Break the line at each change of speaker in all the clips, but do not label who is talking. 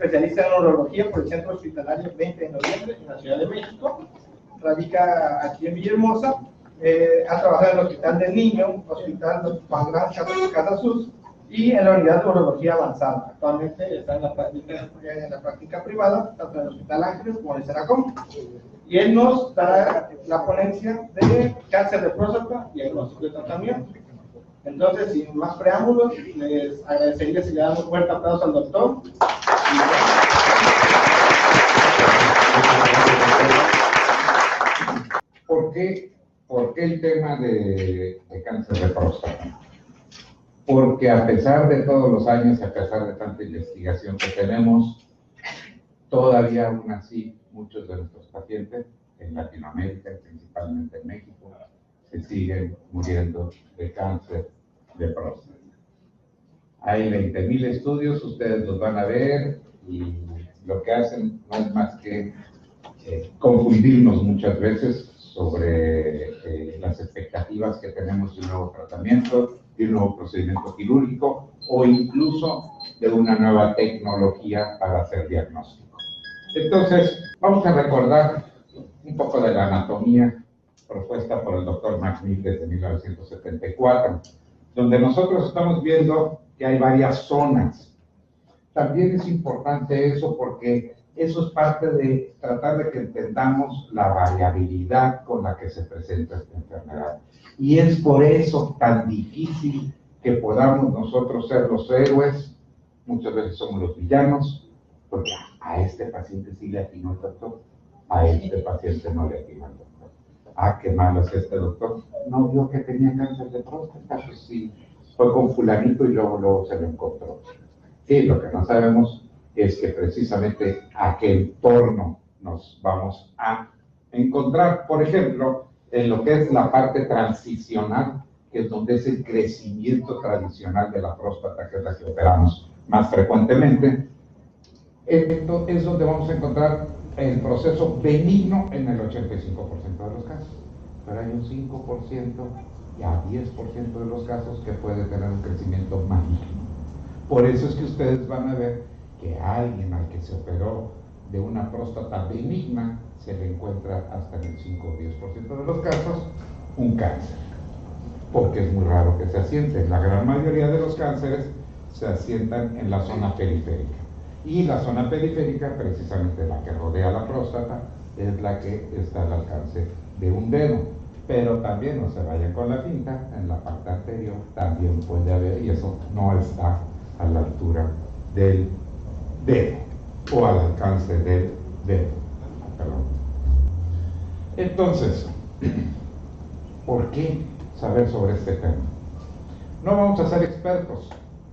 especialista en urología por el Centro Hospitalario 20 de Noviembre en la Ciudad de México. Radica aquí en Villahermosa. Ha trabajado en el Hospital del Niño, Hospital Juan Gran Casasus y en la Unidad de Urología Avanzada. Actualmente está en la práctica privada, tanto en el Hospital Ángeles como en el Seracom. Y él nos dará la ponencia de cáncer de próstata, diagnóstico y tratamiento. Entonces, sin más preámbulos, les agradecería si le dan un fuerte aplauso al doctor.
¿Por qué el tema de cáncer de próstata? Porque a pesar de todos los años, a pesar de tanta investigación que tenemos, todavía aún así muchos de nuestros pacientes en Latinoamérica, principalmente en México, se siguen muriendo de cáncer de próstata. Hay 20,000 estudios, ustedes los van a ver, y lo que hacen no es más que confundirnos muchas veces sobre las expectativas que tenemos de un nuevo tratamiento, de un nuevo procedimiento quirúrgico o incluso de una nueva tecnología para hacer diagnóstico. Entonces, vamos a recordar un poco de la anatomía propuesta por el doctor McNeil desde 1974, donde nosotros estamos viendo que hay varias zonas. También es importante eso porque eso es parte de tratar de que entendamos la variabilidad con la que se presenta esta enfermedad. Y es por eso tan difícil que podamos nosotros ser los héroes, muchas veces somos los villanos, porque a este paciente sí le atinó el doctor, a este paciente no le atinó el doctor. Ah, qué malo es este doctor, no vio que tenía cáncer de próstata, pues sí, fue con fulanito y luego se lo encontró. Sí, lo que no sabemos es que precisamente a qué entorno nos vamos a encontrar. Por ejemplo, en lo que es la parte transicional, que es donde es el crecimiento tradicional de la próstata, que es la que operamos más frecuentemente, esto es donde vamos a encontrar el proceso benigno en el 85% de los casos. Pero hay un 5% y a 10% de los casos que puede tener un crecimiento maligno. Por eso es que ustedes van a ver que a alguien al que se operó de una próstata benigna se le encuentra hasta en el 5 o 10% de los casos un cáncer, porque es muy raro que se asiente. La gran mayoría de los cánceres se asientan en la zona periférica, y la zona periférica, precisamente la que rodea la próstata, es la que está al alcance de un dedo. Pero también, no se vayan con la finta, en la parte anterior también puede haber, y eso no está a la altura del dedo o al alcance del dedo. Perdón. Entonces, ¿por qué saber sobre este tema? No vamos a ser expertos,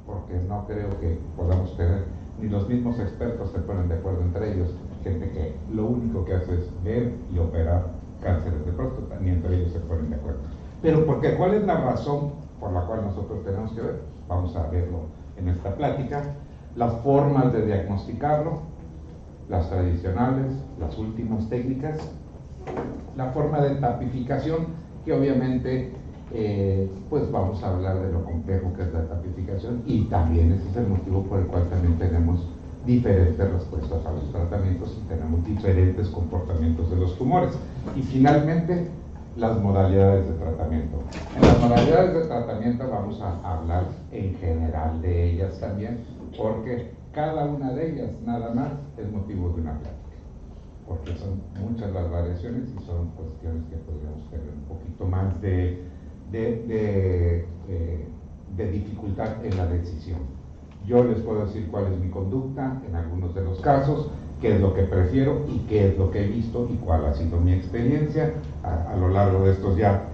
porque no creo que podamos tener, ni los mismos expertos se ponen de acuerdo entre ellos, gente que lo único que hace es ver y operar cánceres de próstata, ni entre ellos se ponen de acuerdo. Pero ¿por qué? ¿Cuál es la razón por la cual nosotros tenemos que ver? Vamos a verlo en esta plática. Las formas de diagnosticarlo, las tradicionales, las últimas técnicas, la forma de tapificación, que obviamente pues vamos a hablar de lo complejo que es la tapificación, y también ese es el motivo por el cual también tenemos diferentes respuestas a los tratamientos y tenemos diferentes comportamientos de los tumores. Y finalmente, las modalidades de tratamiento. En las modalidades de tratamiento vamos a hablar en general de ellas también, porque cada una de ellas nada más es motivo de una plática, porque son muchas las variaciones y son cuestiones que podríamos tener un poquito más de dificultad en la decisión. Yo les puedo decir cuál es mi conducta en algunos de los casos, qué es lo que prefiero y qué es lo que he visto y cuál ha sido mi experiencia a lo largo de estos ya,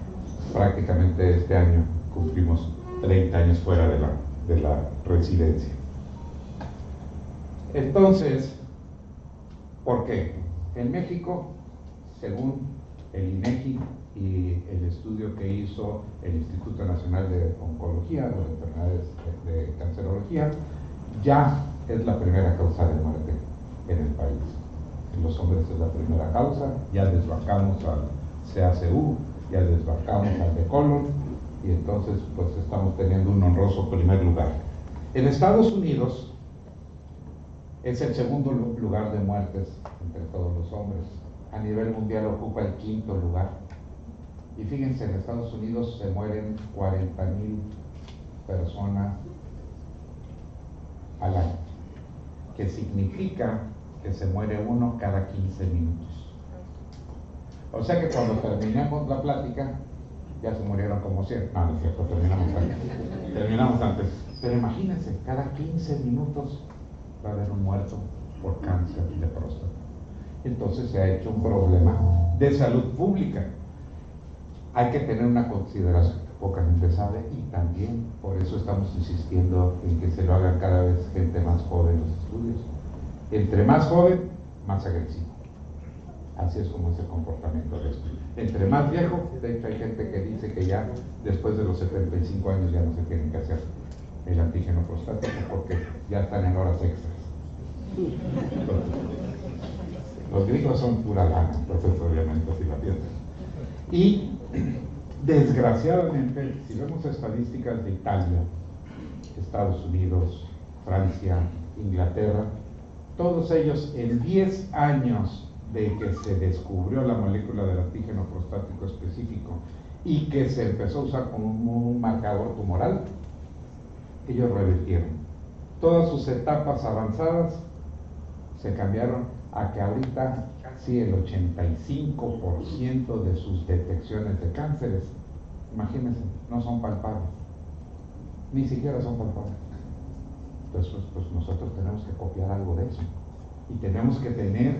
prácticamente este año cumplimos 30 años fuera de la residencia. Entonces, ¿por qué? En México, según el INEGI y el estudio que hizo el Instituto Nacional de Oncología, o de enfermedades de cancerología, ya es la primera causa de muerte en el país. En los hombres es la primera causa, ya desbancamos al CACU, ya desbancamos al de colon, y entonces pues estamos teniendo un honroso primer lugar. En Estados Unidos, Es el segundo lugar de muertes entre todos los hombres. A nivel mundial ocupa el quinto lugar. Y fíjense, en Estados Unidos se mueren 40,000 personas al año, que significa que se muere uno cada 15 minutos. O sea que cuando terminemos la plática, ya se murieron como 100. No, no es cierto, terminamos antes. Pero imagínense, cada 15 minutos va a haber un muerto por cáncer de próstata. Entonces se ha hecho un problema de salud pública. Hay que tener una consideración que poca gente sabe, y también por eso estamos insistiendo en que se lo hagan cada vez gente más joven los estudios. Entre más joven, más agresivo. Así es como es el comportamiento de esto. Entre más viejo, de hecho hay gente que dice que ya después de los 75 años ya no se tienen que hacer el antígeno prostático porque ya están en horas extras. Los gringos son pura lana, entonces obviamente así la piensan. Y desgraciadamente, si vemos estadísticas de Italia, Estados Unidos, Francia, Inglaterra, todos ellos en 10 años de que se descubrió la molécula del antígeno prostático específico y que se empezó a usar como un marcador tumoral, ellos revirtieron. Todas sus etapas avanzadas se cambiaron a que ahorita casi el 85% de sus detecciones de cánceres, imagínense, no son palpables, ni siquiera son palpables. Entonces, pues nosotros tenemos que copiar algo de eso y tenemos que tener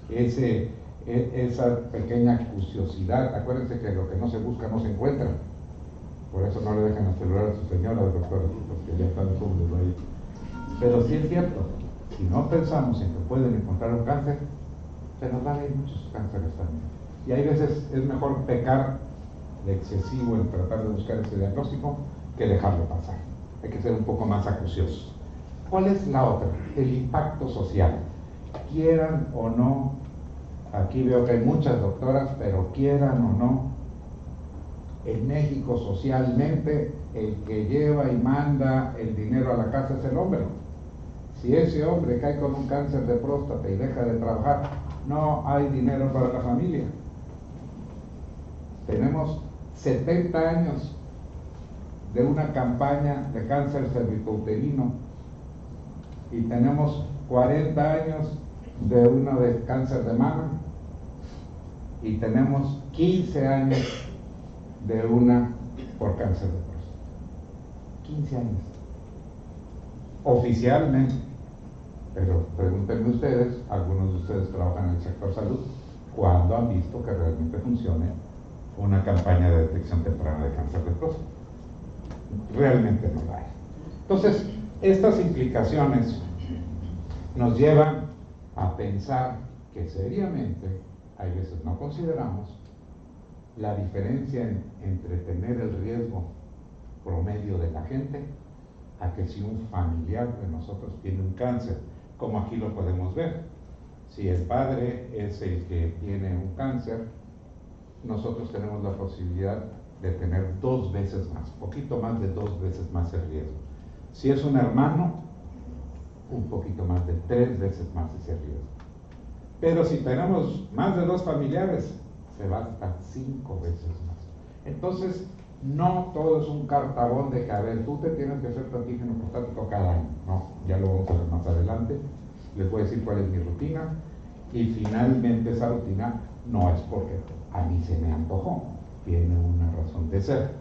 esa pequeña acuciosidad. Acuérdense que lo que no se busca no se encuentra. Por eso no le dejan el celular a su señora, doctor, porque ya están turnos ahí. Pero sí es cierto, si no pensamos en que pueden encontrar un cáncer, se nos van a ir muchos cánceres también. Y hay veces es mejor pecar de excesivo en tratar de buscar ese diagnóstico que dejarlo pasar. Hay que ser un poco más acuciosos. ¿Cuál es la otra? El impacto social. Quieran o no, aquí veo que hay muchas doctoras, pero quieran o no, en México socialmente el que lleva y manda el dinero a la casa es el hombre. Si ese hombre cae con un cáncer de próstata y deja de trabajar, no hay dinero para la familia. Tenemos 70 años de una campaña de cáncer cervicouterino y tenemos 40 años de una de cáncer de mama y tenemos 15 años de una por cáncer de próstata. 15 años. Oficialmente. Pero pregúntenme ustedes, algunos de ustedes trabajan en el sector salud, ¿cuándo han visto que realmente funcione una campaña de detección temprana de cáncer de próstata? Realmente no la hay. Entonces, estas implicaciones nos llevan a pensar que seriamente, hay veces no consideramos la diferencia entre tener el riesgo promedio de la gente a que si un familiar de nosotros tiene un cáncer, como aquí lo podemos ver. Si el padre es el que tiene un cáncer, nosotros tenemos la posibilidad de tener 2 veces más, poquito más de 2 veces más el riesgo. Si es un hermano, un poquito más de 3 veces más ese riesgo. Pero si tenemos más de 2 familiares, se va hasta 5 veces más. Entonces, no todo es un cartabón de que, a ver, tú te tienes que hacer tu antígeno prostático cada año. No, ya lo vamos a ver más adelante. Les voy a decir cuál es mi rutina. Y finalmente esa rutina no es porque a mí se me antojó, tiene una razón de ser.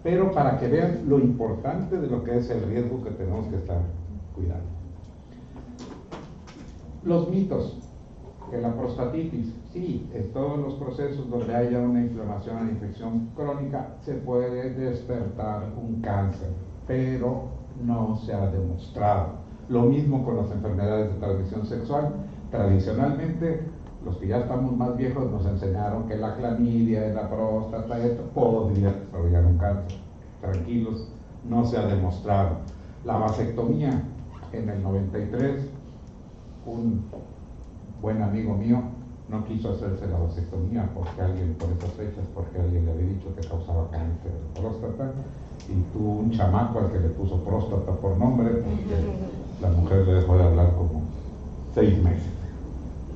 Pero para que vean lo importante de lo que es el riesgo que tenemos que estar cuidando. Los mitos. Que la prostatitis, sí, en todos los procesos donde haya una inflamación o infección crónica se puede despertar un cáncer, pero no se ha demostrado. Lo mismo con las enfermedades de transmisión sexual. Tradicionalmente, los que ya estamos más viejos nos enseñaron que la clamidia, la próstata, esto podría desarrollar un cáncer. Tranquilos, no se ha demostrado. La vasectomía, en el 93, un buen amigo mío no quiso hacerse la vasectomía porque alguien, por esas fechas, porque alguien le había dicho que causaba cáncer de próstata, y tuvo un chamaco al que le puso próstata por nombre porque la mujer le dejó de hablar como 6 meses.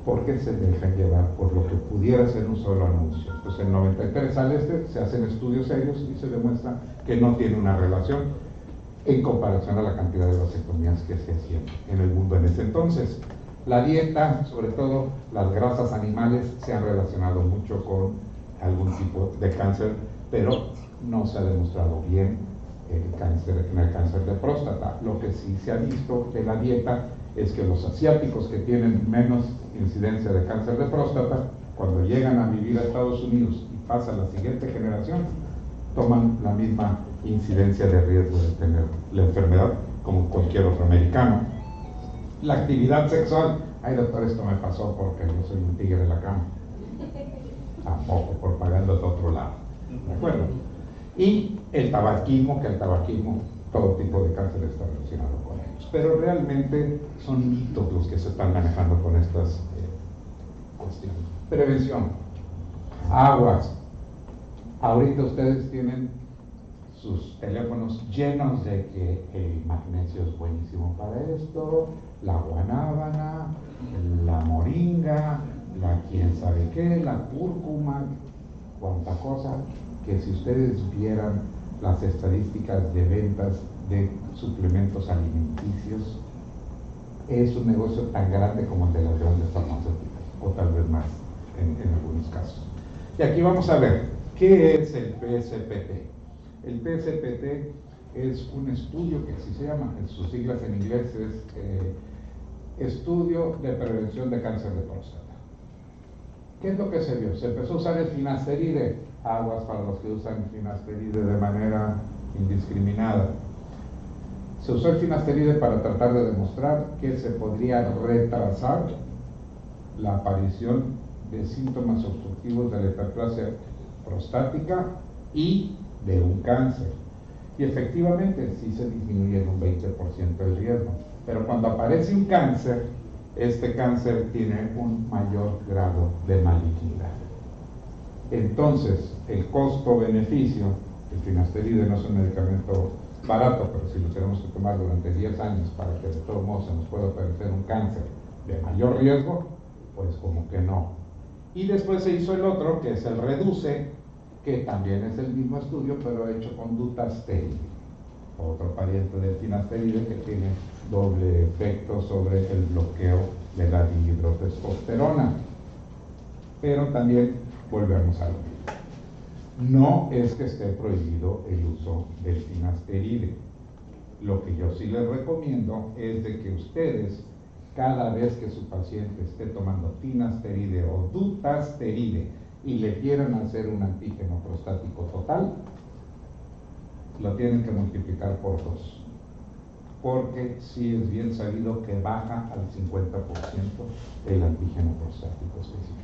¿Por qué se dejan llevar por lo que pudiera ser un solo anuncio? Pues en 93 al se hacen estudios serios y se demuestra que no tiene una relación en comparación a la cantidad de vasectomías que se hacían en el mundo en ese entonces. La dieta, sobre todo las grasas animales, se han relacionado mucho con algún tipo de cáncer, pero no se ha demostrado bien en el cáncer de próstata. Lo que sí se ha visto de la dieta es que los asiáticos que tienen menos incidencia de cáncer de próstata, cuando llegan a vivir a Estados Unidos y pasa a la siguiente generación, toman la misma incidencia de riesgo de tener la enfermedad como cualquier otro americano. La actividad sexual, ay doctor, esto me pasó porque yo soy un tigre de la cama. Tampoco, propaganda de otro lado. ¿De acuerdo? Y el tabaquismo, todo tipo de cáncer está relacionado con ellos. Pero realmente son mitos los que se están manejando con estas cuestiones. Prevención. Aguas. Ahorita ustedes tienen sus teléfonos llenos de que el magnesio es buenísimo para esto, la guanábana, la moringa, la quién sabe qué, la cúrcuma, cuánta cosa, que si ustedes vieran las estadísticas de ventas de suplementos alimenticios, es un negocio tan grande como el de las grandes farmacéuticas, o tal vez más en algunos casos. Y aquí vamos a ver, ¿qué es el PSPT? El PSPT es un estudio que así se llama, en sus siglas en inglés es Estudio de Prevención de Cáncer de Próstata. ¿Qué es lo que se vio? Se empezó a usar el finasteride, aguas para los que usan finasteride de manera indiscriminada. Se usó el finasteride para tratar de demostrar que se podría retrasar la aparición de síntomas obstructivos de la hiperplasia prostática y de un cáncer. Y efectivamente sí se disminuye en un 20% el riesgo. Pero cuando aparece un cáncer, este cáncer tiene un mayor grado de malignidad. Entonces, el costo-beneficio, el finasteride no es un medicamento barato, pero si lo tenemos que tomar durante 10 años para que de todos modos se nos pueda aparecer un cáncer de mayor riesgo, pues como que no. Y después se hizo el otro, que es el Reduce, que también es el mismo estudio, pero hecho con dutasteride, otro pariente del finasteride que tiene doble efecto sobre el bloqueo de la dihidrotestosterona. Pero también volvemos a lo mismo. No es que esté prohibido el uso del finasteride. Lo que yo sí les recomiendo es de que ustedes, cada vez que su paciente esté tomando finasteride o dutasteride y le quieran hacer un antígeno prostático total, lo tienen que multiplicar por 2, porque sí es bien sabido que baja al 50% el antígeno prostático específico.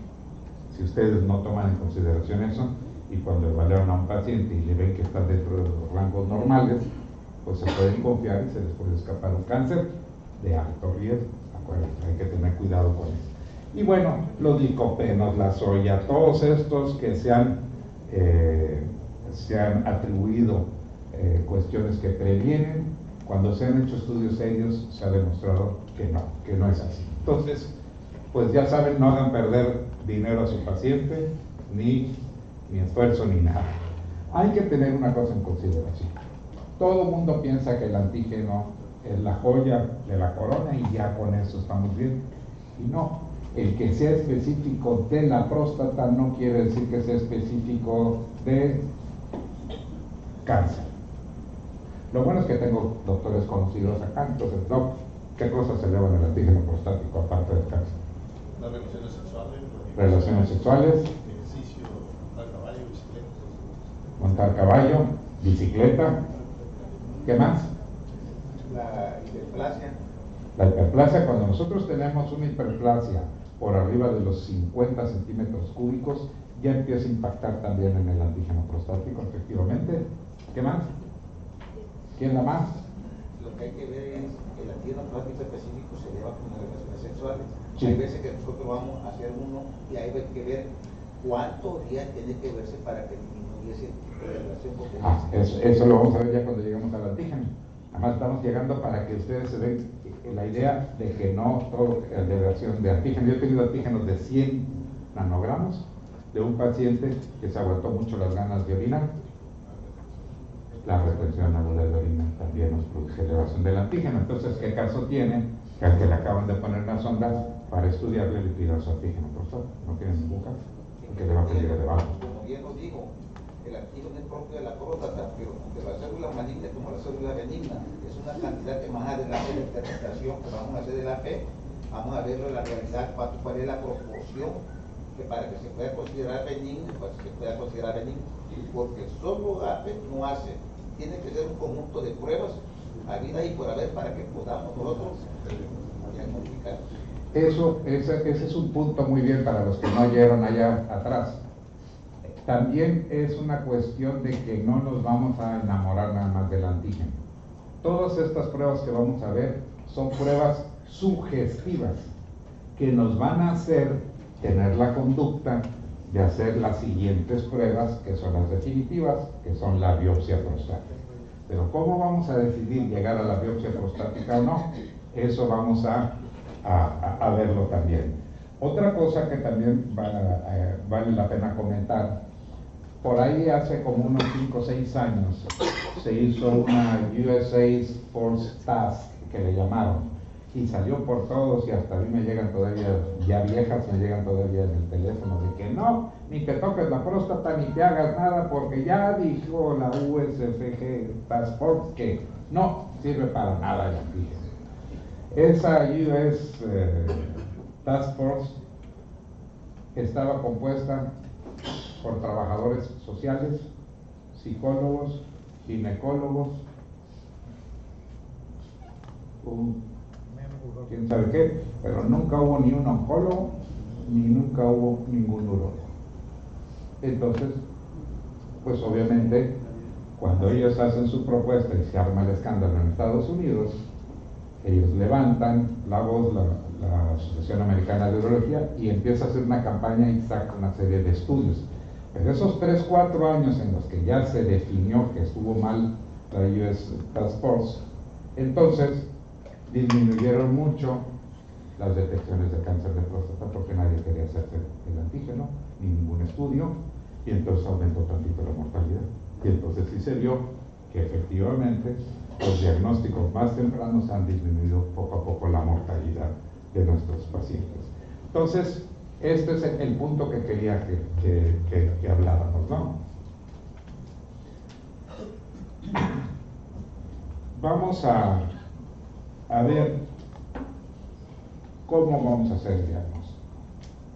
Si ustedes no toman en consideración eso, y cuando evalúan a un paciente y le ven que está dentro de los rangos normales, pues se pueden confiar y se les puede escapar un cáncer de alto riesgo. Acuérdense, hay que tener cuidado con eso. Y bueno, los licopenos, la soya, todos estos que se han atribuido cuestiones que previenen, cuando se han hecho estudios serios se ha demostrado que no es así. Entonces, pues ya saben, no hagan perder dinero a su paciente, ni esfuerzo, ni nada. Hay que tener una cosa en consideración. Todo el mundo piensa que el antígeno es la joya de la corona y ya con eso estamos bien. Y no, el que sea específico de la próstata no quiere decir que sea específico de cáncer. Lo bueno es que tengo doctores conocidos acá, entonces, Doc, ¿qué cosas se elevan el antígeno prostático aparte del cáncer?
Las relaciones sexuales.
Relaciones sexuales.
Ejercicio, montar caballo, bicicleta.
Montar caballo, bicicleta. ¿Qué más?
La hiperplasia.
La hiperplasia, cuando nosotros tenemos una hiperplasia por arriba de los 50 centímetros cúbicos, ya empieza a impactar también en el antígeno prostático, efectivamente. ¿Qué más? ¿Quién da más?
Lo que hay que ver es que el antígeno prostático específico se eleva con las relaciones sexuales.
Sí.
Hay veces que nosotros vamos a hacer uno y hay que ver cuántos días tiene que verse para que disminuya ese tipo de relación.
Eso lo vamos a ver ya cuando lleguemos al antígeno. Además estamos llegando para que ustedes se den la idea de que no todo es elevación de antígenos. Yo he tenido antígenos de 100 nanogramos de un paciente que se aguantó mucho las ganas de orinar. La retención aguda de orina también nos produce elevación del antígeno. Entonces, ¿qué caso tiene que al que le acaban de poner una sonda para estudiarle le pidan su antígeno prostático? No tiene ningún caso, porque le va a pedir debajo.
Como bien lo digo, el antígeno es propio de la próstata, pero la célula maligna como la célula benigna. Es una cantidad que más adelante de la interpretación que vamos a hacer de la fe, vamos a verlo en la realidad, cuál es la proporción que para que se pueda considerar benigno, pues se pueda considerar benigno, porque solo APE no hace, tiene que ser un conjunto de pruebas habidas y por haber para que podamos nosotros diagnosticar.
Ese es un punto muy bien para los que no oyeron allá atrás. También es una cuestión de que no nos vamos a enamorar nada más del antígeno. Todas estas pruebas que vamos a ver son pruebas sugestivas que nos van a hacer tener la conducta de hacer las siguientes pruebas, que son las definitivas, que son la biopsia prostática. Pero ¿cómo vamos a decidir llegar a la biopsia prostática o no? Eso vamos a verlo también. Otra cosa que también vale la pena comentar, por ahí hace como unos 5 o 6 años se hizo una USA Force Task, que le llamaron, y salió por todos, y hasta a mí me llegan todavía, ya viejas me llegan todavía en el teléfono, de que no, ni te toques la próstata, ni te hagas nada, porque ya dijo la USFG Task Force que no sirve para nada el antígeno. Esa US Task Force estaba compuesta por trabajadores sociales, psicólogos, ginecólogos, quién sabe qué, pero nunca hubo ni un oncólogo, ni nunca hubo ningún urólogo. Entonces, pues obviamente, cuando ellos hacen su propuesta y se arma el escándalo en Estados Unidos, ellos levantan la voz, la Asociación Americana de Urología, y empieza a hacer una campaña y saca una serie de estudios. Pero esos 3-4 años en los que ya se definió que estuvo mal la US Task Force, entonces disminuyeron mucho las detecciones de cáncer de próstata porque nadie quería hacerse el antígeno, ni ningún estudio, y entonces aumentó tantito la mortalidad. Y entonces sí se vio que efectivamente los diagnósticos más tempranos han disminuido poco a poco la mortalidad de nuestros pacientes. Entonces, este es el punto que quería que habláramos, ¿no? Vamos a ver cómo vamos a hacer el diagnóstico.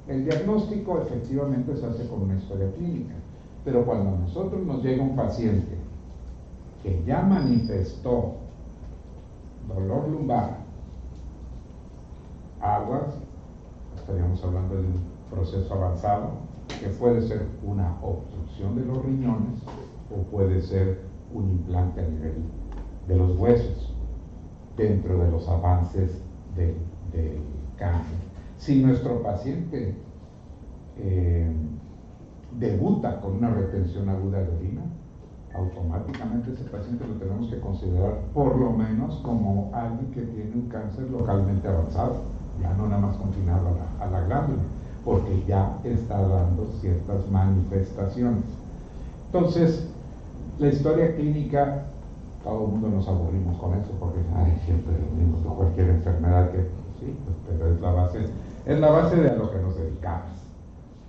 El diagnóstico efectivamente se hace con una historia clínica, pero cuando a nosotros nos llega un paciente que ya manifestó dolor lumbar, aguas, estaríamos hablando de un proceso avanzado que puede ser una obstrucción de los riñones o puede ser un implante a nivel de los huesos dentro de los avances del cáncer. Si nuestro paciente debuta con una retención aguda de orina, automáticamente ese paciente lo tenemos que considerar por lo menos como alguien que tiene un cáncer localmente avanzado, ya no nada más confinado a la glándula, porque ya está dando ciertas manifestaciones. Entonces, la historia clínica, todo el mundo nos aburrimos con eso, porque siempre lo mismo que cualquier enfermedad, que sí, pues, pero es la base de a lo que nos dedicamos.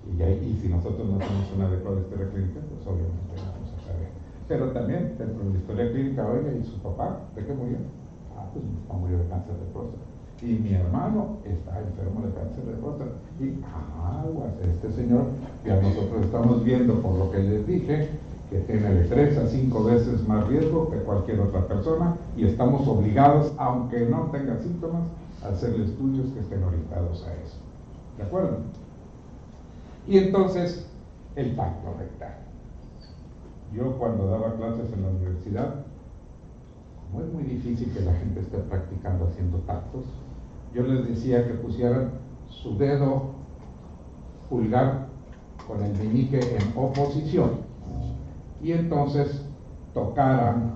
Y si nosotros no hacemos una adecuada historia clínica, pues obviamente vamos a saber. Pero también, dentro de la historia clínica, oiga, ¿y su papá de qué murió? Pues mi papá murió de cáncer de próstata. Y mi hermano está enfermo de cáncer de próstata. Y aguas, este señor, ya nosotros estamos viendo, por lo que les dije, que tiene de 3 a 5 veces más riesgo que cualquier otra persona, y estamos obligados, aunque no tenga síntomas, a hacerle estudios que estén orientados a eso. ¿De acuerdo? Y entonces, el tacto rectal. Yo cuando daba clases en la universidad, como es muy difícil que la gente esté practicando haciendo tactos, yo les decía que pusieran su dedo pulgar con el meñique en oposición y entonces tocaran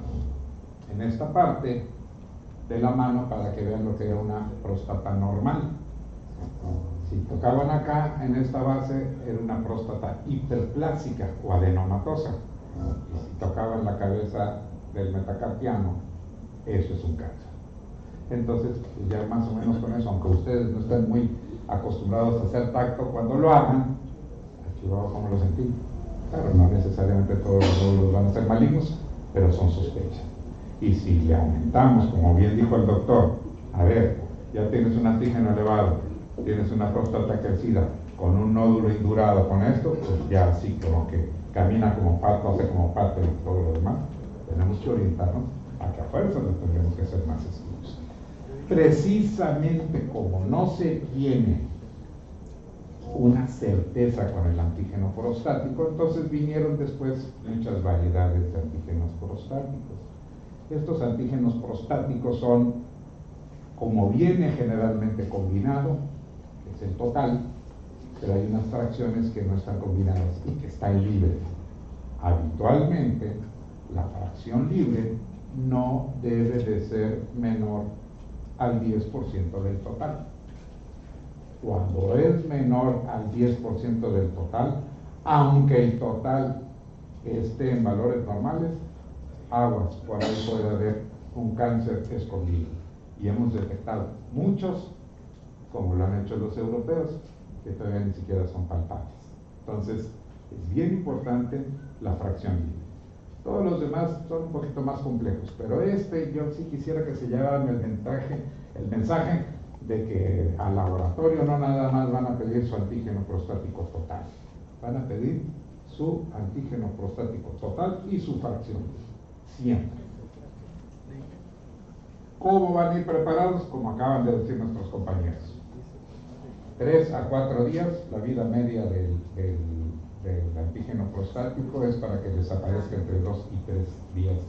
en esta parte de la mano para que vean lo que era una próstata normal. Si tocaban acá, en esta base, era una próstata hiperplásica o adenomatosa. Y si tocaban la cabeza del metacarpiano, eso es un cáncer. Entonces, pues ya más o menos con eso, aunque ustedes no estén muy acostumbrados a hacer tacto, cuando lo hagan, aquí abajo como lo sentí. Claro, no necesariamente todos los nódulos van a ser malignos, pero son sospechas. Y si le aumentamos, como bien dijo el doctor, a ver, ya tienes un antígeno elevado, tienes una próstata crecida, con un nódulo indurado con esto, pues ya así como que camina como pato, hace como pato y todo lo demás, tenemos que orientarnos a que a fuerza le tendremos que hacer más estudios. Precisamente como no se tiene una certeza con el antígeno prostático, entonces vinieron después muchas variedades de antígenos prostáticos. Estos antígenos prostáticos son, como viene generalmente combinado, que es el total, pero hay unas fracciones que no están combinadas y que están libres. Habitualmente, la fracción libre no debe de ser menor al 10% del total. Cuando es menor al 10% del total, aunque el total esté en valores normales, aguas, por ahí puede haber un cáncer escondido. Y hemos detectado muchos, como lo han hecho los europeos, que todavía ni siquiera son palpables. Entonces, es bien importante la fracción libre. Todos los demás son un poquito más complejos, pero yo sí quisiera que se llevaran el mensaje de que al laboratorio no nada más van a pedir su antígeno prostático total, van a pedir su antígeno prostático total y su fracción, siempre. ¿Cómo van a ir preparados? Como acaban de decir nuestros compañeros. 3 a 4 días, la vida media del antígeno prostático es para que desaparezca entre 2 y 3 días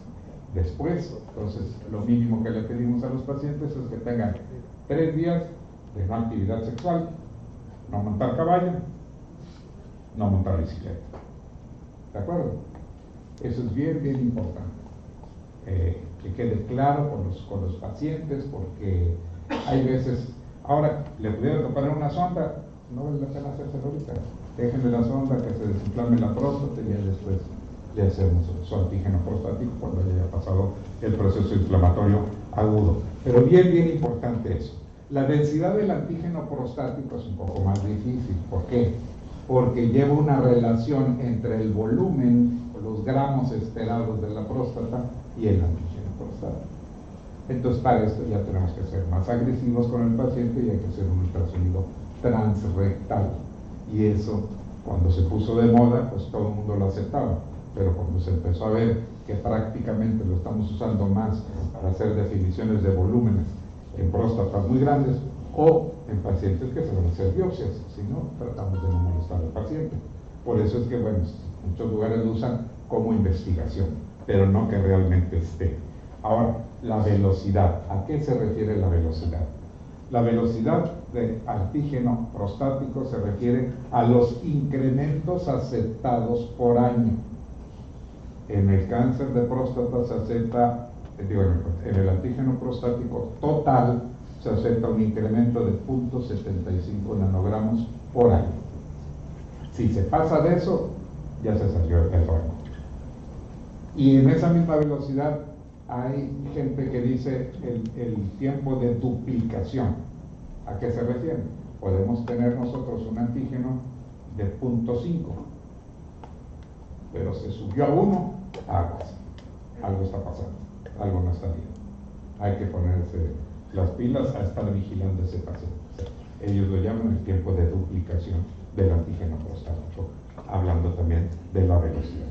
después. Entonces, lo mínimo que le pedimos a los pacientes es que tengan 3 días de no actividad sexual, no montar caballo, no montar bicicleta. ¿De acuerdo? Eso es bien, bien importante. Que quede claro con los pacientes, porque hay veces, ahora, le pudieron poner una sonda, no vale la pena hacerse ahorita. Déjenle la sonda, que se desinflame la próstata y ya después le hacemos su antígeno prostático cuando haya pasado el proceso inflamatorio agudo. Pero bien, bien importante eso. La densidad del antígeno prostático es un poco más difícil. ¿Por qué? Porque lleva una relación entre el volumen, los gramos esperados de la próstata y el antígeno prostático. Entonces, para esto ya tenemos que ser más agresivos con el paciente y hay que hacer un ultrasonido transrectal. Y eso, cuando se puso de moda, pues todo el mundo lo aceptaba. Pero cuando se empezó a ver que prácticamente lo estamos usando más para hacer definiciones de volúmenes en próstatas muy grandes o en pacientes que se van a hacer biopsias, si no, tratamos de no molestar al paciente. Por eso es que, bueno, muchos lugares lo usan como investigación, pero no que realmente esté. Ahora, la velocidad. ¿A qué se refiere la velocidad? La velocidad de antígeno prostático se refiere a los incrementos aceptados por año. En el cáncer de próstata se acepta, en el antígeno prostático total se acepta un incremento de 0.75 nanogramos por año. Si se pasa de eso, ya se salió el rango. Y en esa misma velocidad hay gente que dice el tiempo de duplicación. ¿A qué se refiere? Podemos tener nosotros un antígeno de 0.5, pero se subió a 1, aguas. Algo está pasando, algo no está bien. Hay que ponerse las pilas a estar vigilando ese paciente. Ellos lo llaman el tiempo de duplicación del antígeno prostático, hablando también de la velocidad.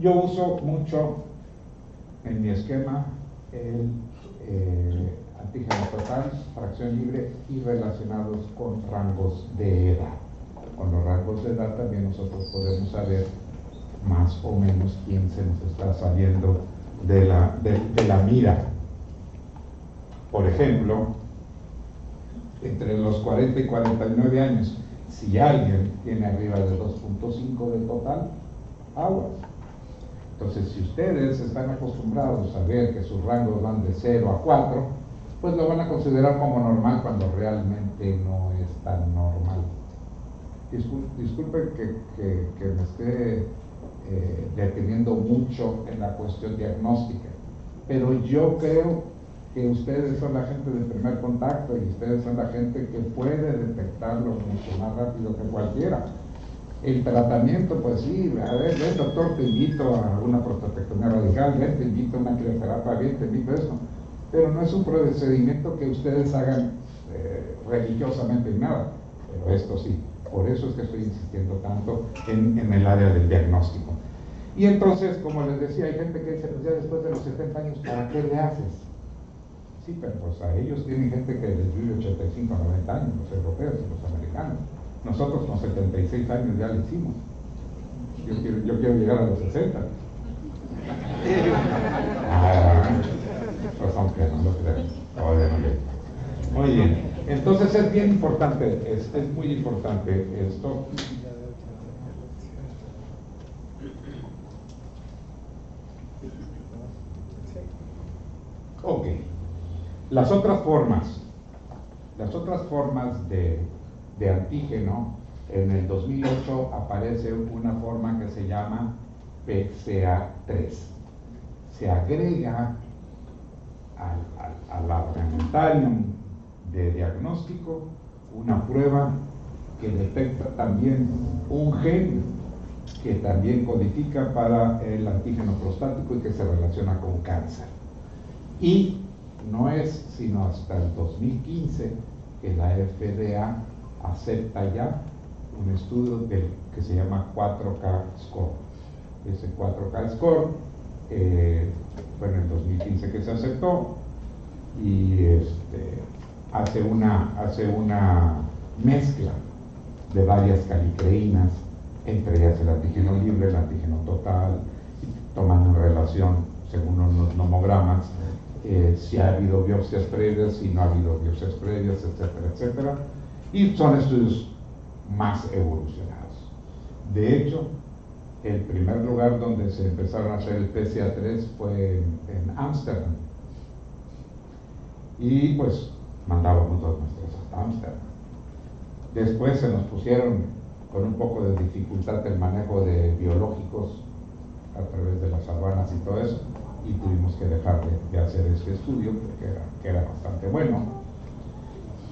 Yo uso mucho en mi esquema el antígeno total, fracción libre y relacionados con rangos de edad. Con los rangos de edad también nosotros podemos saber más o menos quién se nos está saliendo de la mira. Por ejemplo, entre los 40 y 49 años, si alguien tiene arriba de 2.5 de total, aguas. Entonces, si ustedes están acostumbrados a ver que sus rangos van de 0 a 4, pues lo van a considerar como normal cuando realmente no es tan normal. Disculpen que me esté deteniendo mucho en la cuestión diagnóstica, pero yo creo que ustedes son la gente de primer contacto y ustedes son la gente que puede detectarlo mucho más rápido que cualquiera. El tratamiento, pues sí, a ver, ven doctor, te invito a una prostatectomía radical, ven, te invito a una crioterapia, bien, te invito a eso, pero no es un procedimiento que ustedes hagan religiosamente en nada, pero esto sí. Por eso es que estoy insistiendo tanto en el área del diagnóstico. Y entonces, como les decía, hay gente que dice, pues ya después de los 70 años, ¿para qué le haces? Sí, pero pues a ellos tienen gente que les vive 85, 90 años, los europeos y los americanos. Nosotros con 76 años ya lo hicimos. Yo quiero llegar a los 60. Pues aunque no lo creo. Todavía no llego. Muy bien. Entonces es bien importante, es muy importante esto. Ok. Las otras formas de antígeno, en el 2008 aparece una forma que se llama PCA3. Se agrega al armamentarium de diagnóstico una prueba que detecta también un gen que también codifica para el antígeno prostático y que se relaciona con cáncer. Y no es sino hasta el 2015 que la FDA acepta ya un estudio que se llama 4K Score. Ese 4K Score fue en el 2015 que se aceptó y hace una mezcla de varias calicreínas, entre ellas el antígeno libre, el antígeno total, tomando en relación, según unos nomogramas, si ha habido biopsias previas, si no ha habido biopsias previas, etcétera, etcétera. Y son estudios más evolucionados. De hecho, el primer lugar donde se empezaron a hacer el PCA3 fue en Ámsterdam. Y pues mandábamos las muestras hasta Ámsterdam. Después se nos pusieron con un poco de dificultad el manejo de biológicos a través de las aduanas y todo eso, y tuvimos que dejar de hacer este estudio porque era bastante bueno.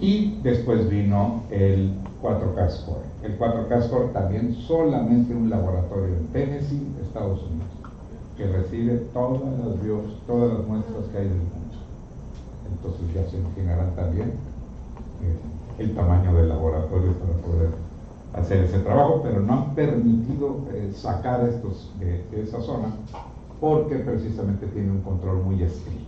Y después vino el 4K Score. El 4K Score también solamente un laboratorio en Tennessee, Estados Unidos, que recibe todas las muestras que hay del mundo. Entonces ya se imaginarán también el tamaño del laboratorio para poder hacer ese trabajo, pero no han permitido sacar estos de esa zona porque precisamente tiene un control muy estricto.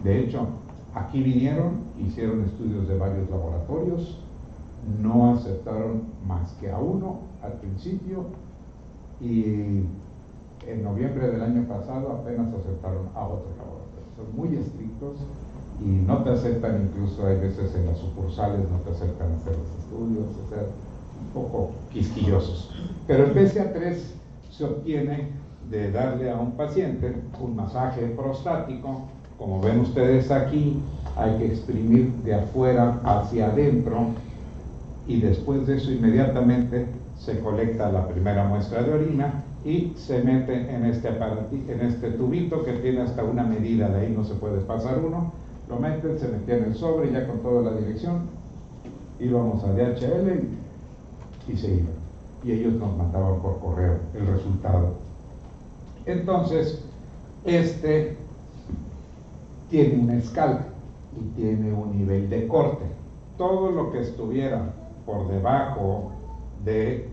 De hecho, aquí vinieron, hicieron estudios de varios laboratorios, no aceptaron más que a uno al principio y en noviembre del año pasado apenas aceptaron a otro laboratorio. Son muy estrictos y no te aceptan, incluso hay veces en las sucursales no te aceptan hacer los estudios, o sea, un poco quisquillosos. Pero el PCA3 se obtiene de darle a un paciente un masaje prostático. Como ven ustedes aquí, hay que exprimir de afuera hacia adentro y después de eso inmediatamente se colecta la primera muestra de orina y se mete en este tubito que tiene hasta una medida, de ahí no se puede pasar uno, lo meten, se metía en el sobre ya con toda la dirección, íbamos a DHL y se iba, y ellos nos mandaban por correo el resultado. Entonces, tiene una escala y tiene un nivel de corte. Todo lo que estuviera por debajo de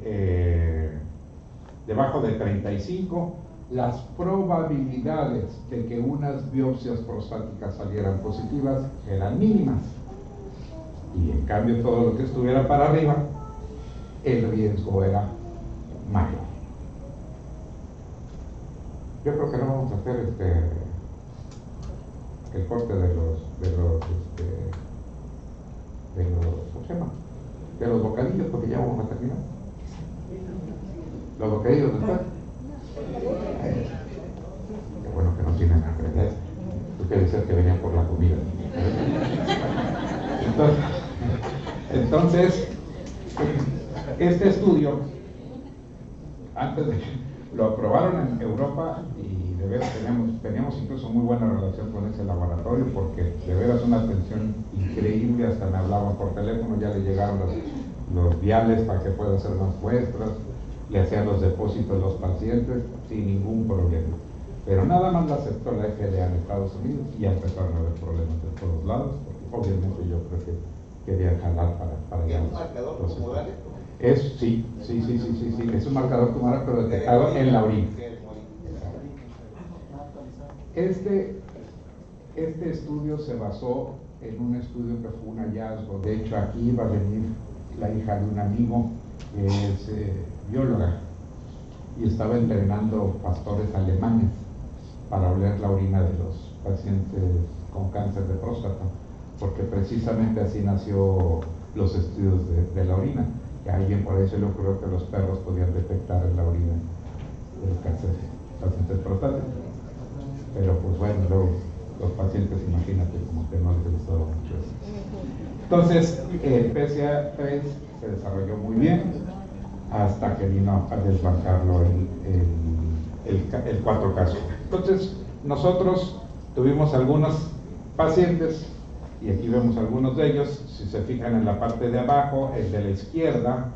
35, las probabilidades de que unas biopsias prostáticas salieran positivas eran mínimas. Y en cambio todo lo que estuviera para arriba, el riesgo era mayor. Yo creo que no vamos a hacer el corte de los ¿cómo se llama? De los bocadillos, porque ya vamos a terminar. Los bocadillos después. ¿verdad? Tú que decías que venían por la comida. Entonces, este estudio, antes de lo aprobaron en Europa y de veras teníamos incluso muy buena relación con ese laboratorio porque de veras una atención increíble, hasta me hablaban por teléfono, ya le llegaron los viales para que pueda hacer más muestras, le hacían los depósitos a los pacientes sin ningún problema. Pero nada más la aceptó la FDA en Estados Unidos y ya empezaron a haber problemas de todos lados, porque obviamente yo creo que querían jalar para
¿Es
allá.
un marcador tumoral esto?
Sí, es un marcador tumoral, pero detectado en la orina. Este estudio se basó en un estudio que fue un hallazgo. De hecho, aquí va a venir la hija de un amigo que es bióloga y estaba entrenando pastores alemanes para oler la orina de los pacientes con cáncer de próstata, porque precisamente así nació los estudios de la orina. Que a alguien por ahí se le ocurrió que los perros podían detectar en la orina el cáncer de pacientes prostáticos. Pero pues bueno, luego los pacientes, imagínate, como que no les gustaba mucho eso. Entonces, el PSA3 se desarrolló muy bien hasta que vino a desbancarlo el 4Kscore. Entonces, nosotros tuvimos algunos pacientes, y aquí vemos algunos de ellos. Si se fijan en la parte de abajo, el de la izquierda,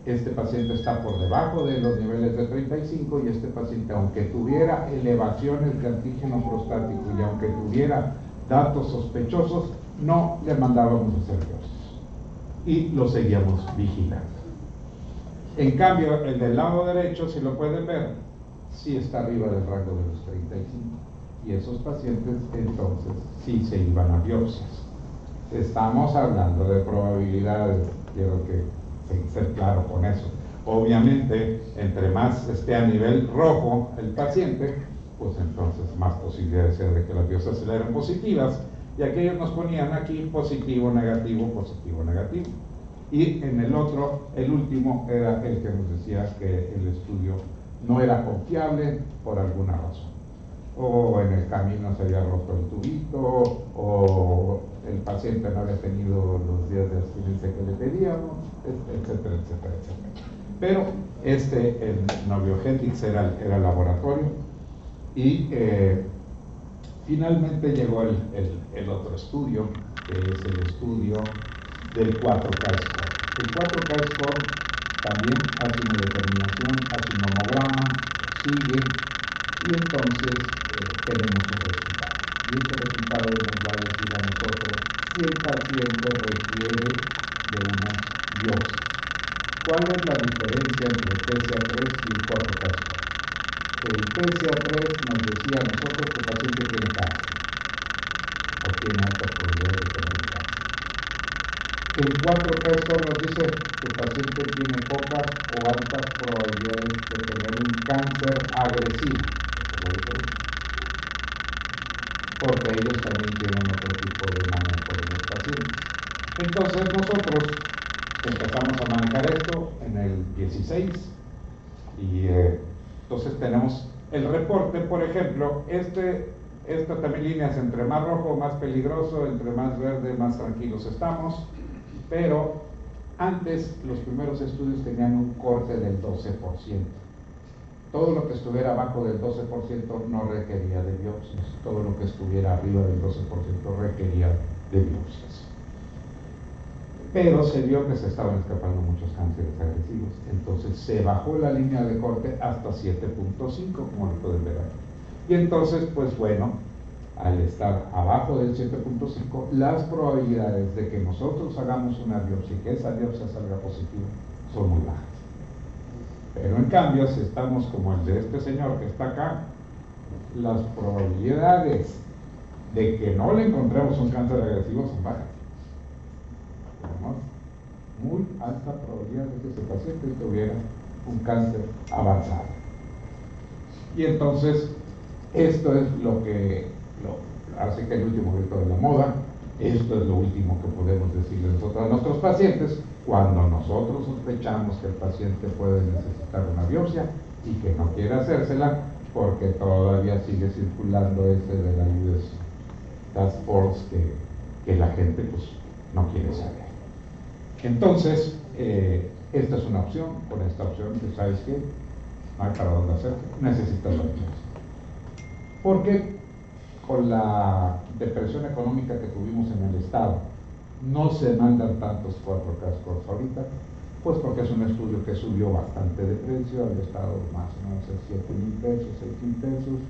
este paciente está por debajo de los niveles de 35 y este paciente, aunque tuviera elevaciones de antígeno prostático y aunque tuviera datos sospechosos, no le mandábamos a hacer biopsias y lo seguíamos vigilando. En cambio, el del lado derecho, si lo pueden ver, sí está arriba del rango de los 35 y esos pacientes entonces sí se iban a biopsias. Estamos hablando de probabilidades, quiero que ser claro con eso. Obviamente, entre más esté a nivel rojo el paciente, pues entonces más posibilidades hay de que las biopsias salieran positivas, y aquellos nos ponían aquí positivo, negativo, positivo, negativo. Y en el otro, el último, era el que nos decía que el estudio no era confiable por alguna razón. O en el camino se había roto el tubito, o el paciente no había tenido los días de abstinencia que le pedíamos, etcétera, etcétera, etcétera. Pero el Noviogenix era el laboratorio y finalmente llegó el otro estudio, que es el estudio del 4Kscore. El 4Kscore también hace una determinación, hace un homograma, sigue, y entonces tenemos un resultado. Y este resultado nos va a decir a nosotros si el paciente requiere de una biopsia. ¿Cuál es la diferencia entre el PSA3 y el 4Kscore? El PSA3 nos decía a nosotros que el paciente tiene cáncer o tiene altas probabilidades de tener cáncer. El 4Kscore nos dice que el paciente tiene pocas o altas probabilidades de tener un cáncer agresivo, porque ellos también tienen otro tipo de manejo de los pacientes. Entonces nosotros empezamos a manejar esto en el 16 y entonces tenemos el reporte. Por ejemplo, estas también líneas, entre más rojo más peligroso, entre más verde más tranquilos estamos, pero antes los primeros estudios tenían un corte del 12%. Todo lo que estuviera abajo del 12% no requería de biopsias, todo lo que estuviera arriba del 12% requería de biopsias. Pero se vio que se estaban escapando muchos cánceres agresivos, entonces se bajó la línea de corte hasta 7.5, como lo pueden ver aquí. Y entonces, pues bueno, al estar abajo del 7.5, las probabilidades de que nosotros hagamos una biopsia y que esa biopsia salga positiva son muy bajas. Pero en cambio, si estamos como el de este señor que está acá, las probabilidades de que no le encontremos un cáncer agresivo son bajas. Tenemos muy alta probabilidad de que ese paciente tuviera un cáncer avanzado. Y entonces, esto es lo que hace que el último grito de la moda. Esto es lo último que podemos decirle nosotros a nuestros pacientes cuando nosotros sospechamos que el paciente puede necesitar una biopsia y que no quiere hacérsela, porque todavía sigue circulando ese de la US Task Force que la gente pues no quiere saber. Entonces, esta es una opción. Con esta opción, pues, ¿sabes qué? No hay para dónde hacer, necesitas la opción. Porque con la depresión económica que tuvimos en el Estado, no se mandan tantos 4K scores ahorita, pues porque es un estudio que subió bastante de precio, había estado más o menos en 7,000 pesos, 6,000 pesos,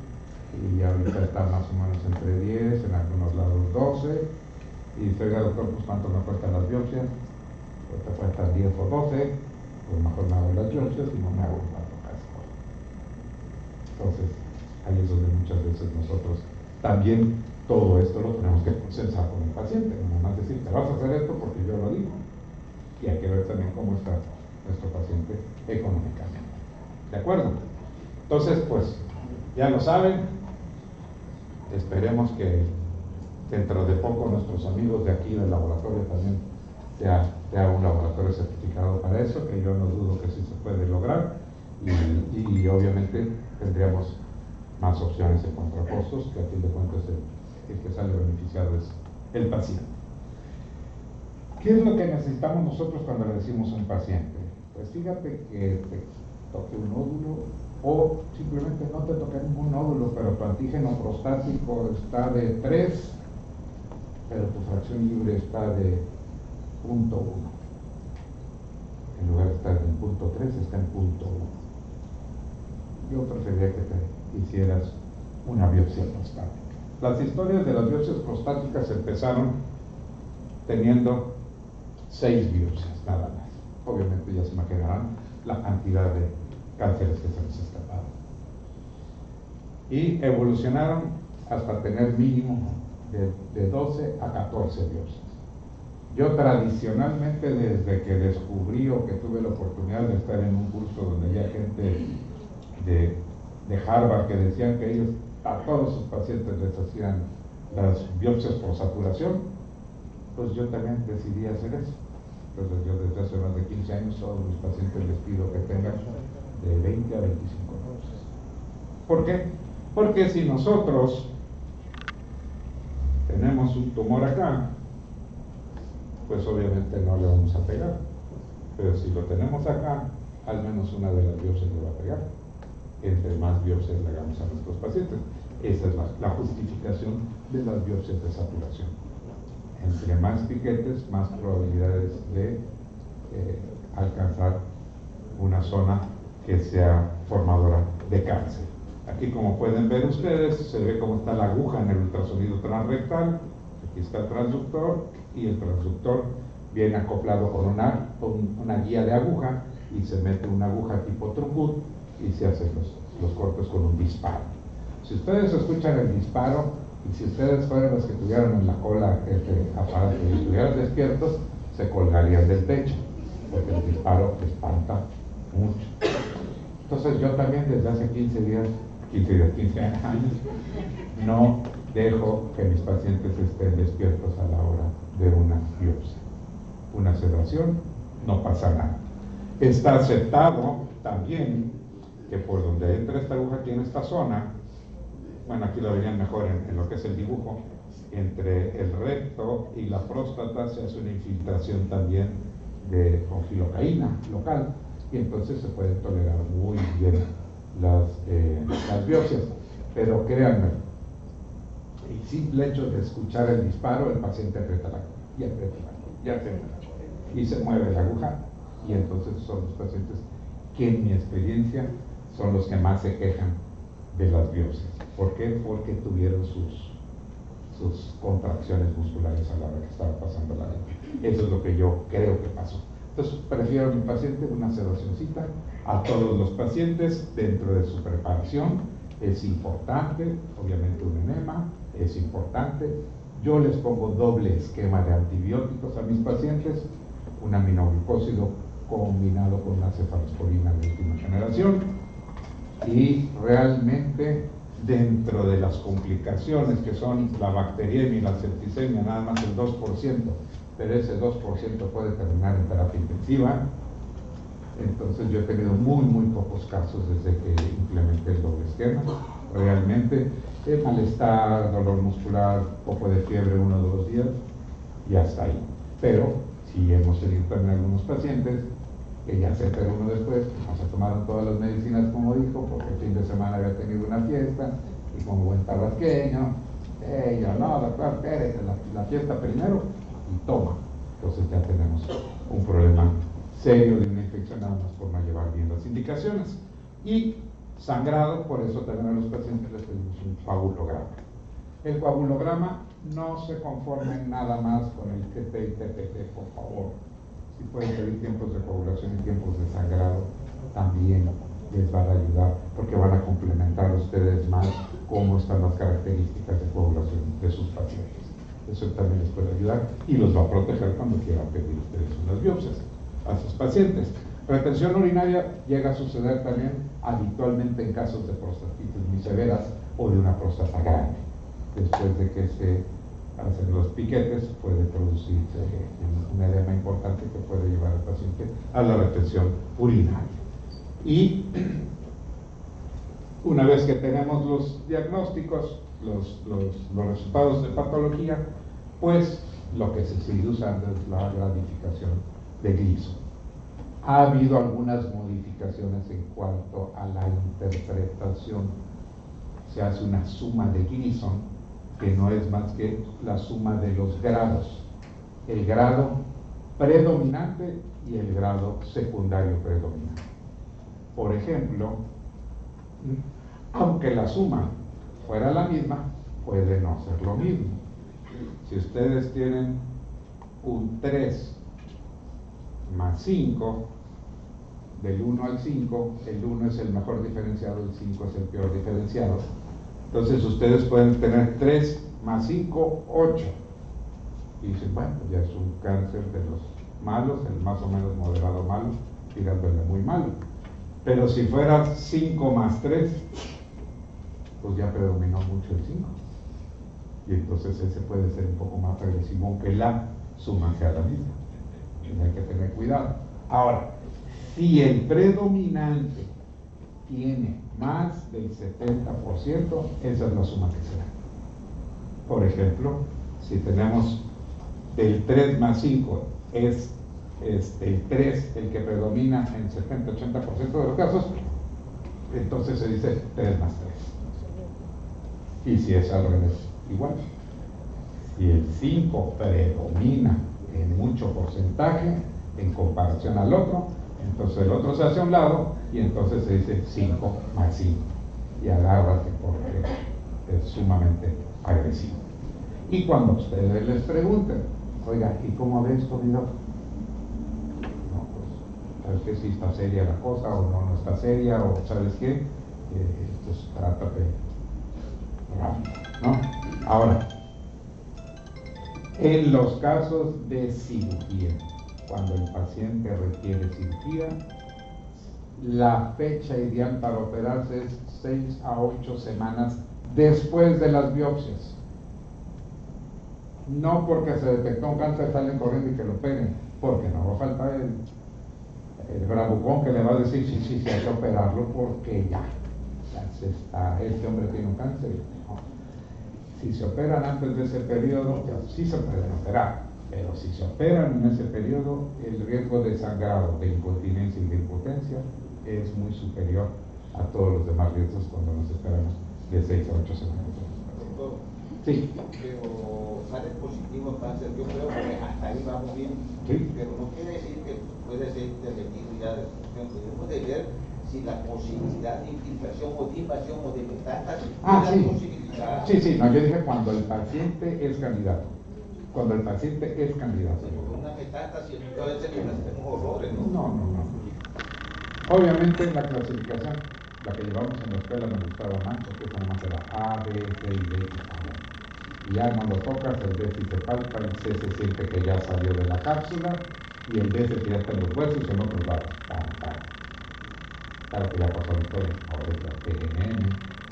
y ahorita está más o menos entre 10, en algunos lados 12, y dice, oiga doctor, pues ¿cuánto me cuestan las biopsias? Pues te cuestan 10 o 12, pues mejor me hago las biopsias y no me hago un 4K score. Entonces, ahí es donde muchas veces nosotros también todo esto lo tenemos que procesar con el paciente, no nada más decir, te vas a hacer esto porque yo lo digo. Y hay que ver también cómo está nuestro paciente económicamente. ¿De acuerdo? Entonces, pues, ya lo saben, esperemos que dentro de poco nuestros amigos de aquí del laboratorio también sea un laboratorio certificado para eso, que yo no dudo que sí se puede lograr, y obviamente tendríamos más opciones en contracostos, que a fin de cuentas el que sale beneficiado es el paciente. ¿Qué es lo que necesitamos nosotros cuando le decimos a un paciente? Pues fíjate que te toque un nódulo, o simplemente no te toque ningún nódulo, pero tu antígeno prostático está de 3, pero tu fracción libre está de 0.1. En lugar de estar en 0.3, está en 0.1. Yo preferiría que te hicieras una biopsia prostática. Las historias de las biopsias prostáticas empezaron teniendo 6 biopsias, nada más. Obviamente ya se imaginarán la cantidad de cánceres que se les escaparon. Y evolucionaron hasta tener mínimo de 12 a 14 biopsias. Yo tradicionalmente, desde que descubrí o que tuve la oportunidad de estar en un curso donde había gente de Harvard que decían que ellos a todos sus pacientes les hacían las biopsias por saturación, pues yo también decidí hacer eso. Entonces yo desde hace más de 15 años todos mis pacientes les pido que tengan de 20 a 25 biopsias. ¿Por qué? Porque si nosotros tenemos un tumor acá, pues obviamente no le vamos a pegar. Pero si lo tenemos acá, al menos una de las biopsias le va a pegar. Entre más biopsias le hagamos a nuestros pacientes. Esa es la justificación de las biopsias de saturación. Entre más piquetes, más probabilidades de alcanzar una zona que sea formadora de cáncer. Aquí, como pueden ver ustedes, se ve cómo está la aguja en el ultrasonido transrectal. Aquí está el transductor, y el transductor viene acoplado con una guía de aguja, y se mete una aguja tipo trucut y se hacen los cortes con un disparo. Si ustedes escuchan el disparo, y si ustedes fueran los que tuvieran en la cola este aparato y estuvieran despiertos, se colgarían del techo, porque el disparo espanta mucho. Entonces yo también desde hace 15 años, no dejo que mis pacientes estén despiertos a la hora de una biopsia. Una sedación, no pasa nada. Está aceptado también que por donde entra esta aguja aquí en esta zona, bueno, aquí lo verían mejor en lo que es el dibujo, entre el recto y la próstata se hace una infiltración también de confilocaína local, y entonces se pueden tolerar muy bien las biopsias. Pero créanme, el simple hecho de escuchar el disparo, el paciente aprieta la cola, y aprieta la cola, y aprieta la cola, y se mueve la aguja, y entonces son los pacientes que en mi experiencia son los que más se quejan de las biopsias. ¿Por qué? Porque tuvieron sus contracciones musculares a la hora que estaba pasando la biopsia. Eso es lo que yo creo que pasó. Entonces prefiero a mi paciente una sedacioncita. A todos los pacientes dentro de su preparación es importante, obviamente un enema es importante. Yo les pongo doble esquema de antibióticos a mis pacientes, un aminoglucósido combinado con una cefalosporina de última generación, y realmente dentro de las complicaciones que son la bacteriemia y la septicemia, nada más el 2%, pero ese 2% puede terminar en terapia intensiva. Entonces yo he tenido muy pocos casos desde que implementé el doble esquema. Realmente malestar, dolor muscular, poco de fiebre 1 o 2 días y hasta ahí. Pero sí hemos tenido también algunos pacientes que ya se enteró uno después, no se tomaron todas las medicinas como dijo, porque el fin de semana había tenido una fiesta y como buen tabasqueño, yo no, doctor, espérate, la fiesta primero y toma. Entonces ya tenemos un problema serio de una infección nada más por no llevar bien las indicaciones. Y sangrado, por eso también a los pacientes les pedimos un coagulograma. El coagulograma no se conforma en nada más con el TT y TPT, por favor. Si pueden pedir tiempos de coagulación y tiempos de sangrado, también les van a ayudar, porque van a complementar ustedes más cómo están las características de coagulación de sus pacientes. Eso también les puede ayudar y los va a proteger cuando quieran pedir ustedes unas biopsias a sus pacientes. Retención urinaria llega a suceder también habitualmente en casos de prostatitis muy severas o de una próstata grande. Después de que se hacen los piquetes, puede producirse un edema importante que puede llevar al paciente a la retención urinaria. Y una vez que tenemos los diagnósticos, los resultados de patología, pues lo que se sigue usando es la gradificación de Gleason. Ha habido algunas modificaciones en cuanto a la interpretación. Se hace una suma de Gleason, que no es más que la suma de los grados, el grado predominante y el grado secundario predominante. Por ejemplo, aunque la suma fuera la misma, puede no ser lo mismo. Si ustedes tienen un 3 más 5, del 1 al 5, el 1 es el mejor diferenciado, el 5 es el peor diferenciado. Entonces ustedes pueden tener 3 más 5, 8. Y dicen, bueno, ya es un cáncer de los malos, el más o menos moderado malo, tirándole muy malo. Pero si fuera 5 más 3, pues ya predominó mucho el 5. Y entonces ese puede ser un poco más agresivo, aunque la suma sea la misma. Entonces hay que tener cuidado. Ahora, si el predominante tiene más del 70%, esa es la suma que se da. Por ejemplo, si tenemos el 3 más 5 es el 3 el que predomina en 70-80% de los casos, entonces se dice 3 más 3. Y si es al revés, igual. Si el 5 predomina en mucho porcentaje en comparación al otro, entonces el otro se hace a un lado y entonces se dice 5 más 5. Y agárrate porque es sumamente agresivo. Y cuando ustedes les pregunten, oiga, ¿y cómo ves esto, mi doctor? No, pues, ¿sabes qué? Si está seria la cosa o no está seria, o ¿sabes qué? Pues trátate rápido, ¿no? Ahora, en los casos de cirugía, cuando el paciente requiere cirugía, la fecha ideal para operarse es 6 a 8 semanas después de las biopsias. No porque se detectó un cáncer salen corriendo y que lo operen, porque no va a faltar el bravucón que le va a decir sí, hay que operarlo porque ya este hombre tiene un cáncer. No. Si se operan antes de ese periodo, sí se pueden operar, pero si se operan en ese periodo, el riesgo de sangrado, de incontinencia y de impotencia es muy superior a todos los demás riesgos cuando nos esperamos de 6 a 8 semanas.
Doctor,
sí.
Pero sale positivo el cáncer, yo creo que hasta ahí vamos bien,
sí.
Pero no quiere decir que puede ser intervenido ya de función. Debemos de ver si la posibilidad de infiltración o de invasión o de metástasis
sí.
posibilidad.
Sí, no, yo dije cuando el paciente es candidato. Cuando el paciente es candidato.
Una metástasis, entonces tenemos horrores, ¿no?
No. Obviamente la clasificación, la que llevamos en la escuela me gustaba más, porque esa nomás era A, B, C y D. Y ya no lo tocas, el D sí se palpa, el C se siente que ya salió de la cápsula, y el D se que ya está en los huesos y en otros lados. Claro que ya pasó la historia, ahora es la TNM,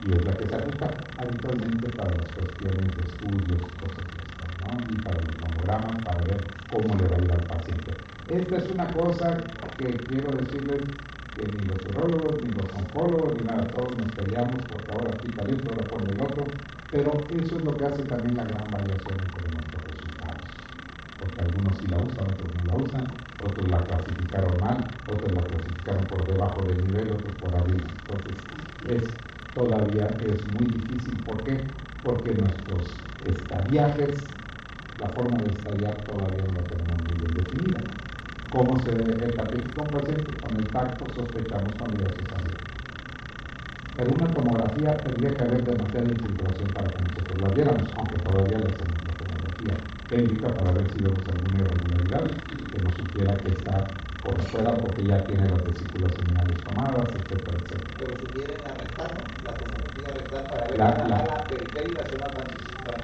y es la que se ajusta habitualmente para las cuestiones de estudios y cosas de estas, ¿no? y para los mamogramas para ver cómo le va a ir al paciente. Esta es una cosa que quiero decirles que ni los urólogos, ni los oncólogos, ni nada, todos nos peleamos porque ahora quita esto, ahora pone el otro, pero eso es lo que hace también la gran variación entre nuestros resultados. Porque algunos sí la usan, otros no la usan, otros la clasificaron mal, otros la clasificaron por debajo del nivel, otros por arriba. Entonces, todavía es muy difícil. ¿Por qué? Porque nuestros estadiajes, la forma de estadiar todavía no la tenemos muy bien definida. ¿Cómo se etiqueta un paciente? Con el tacto sospechamos cuando ya se sabe. Pero una tomografía tendría que haber demasiada infiltración para que nosotros la viéramos, aunque todavía le hacemos la tomografía técnica para ver si vemos alguna irregularidad que nos sugiera que está por fuera porque ya tiene las vesículas seminales tomadas, etcétera, etcétera.
Pero sugieren la rectal, ¿no? La tomografía rectal para ver la periferia y la zona transicional.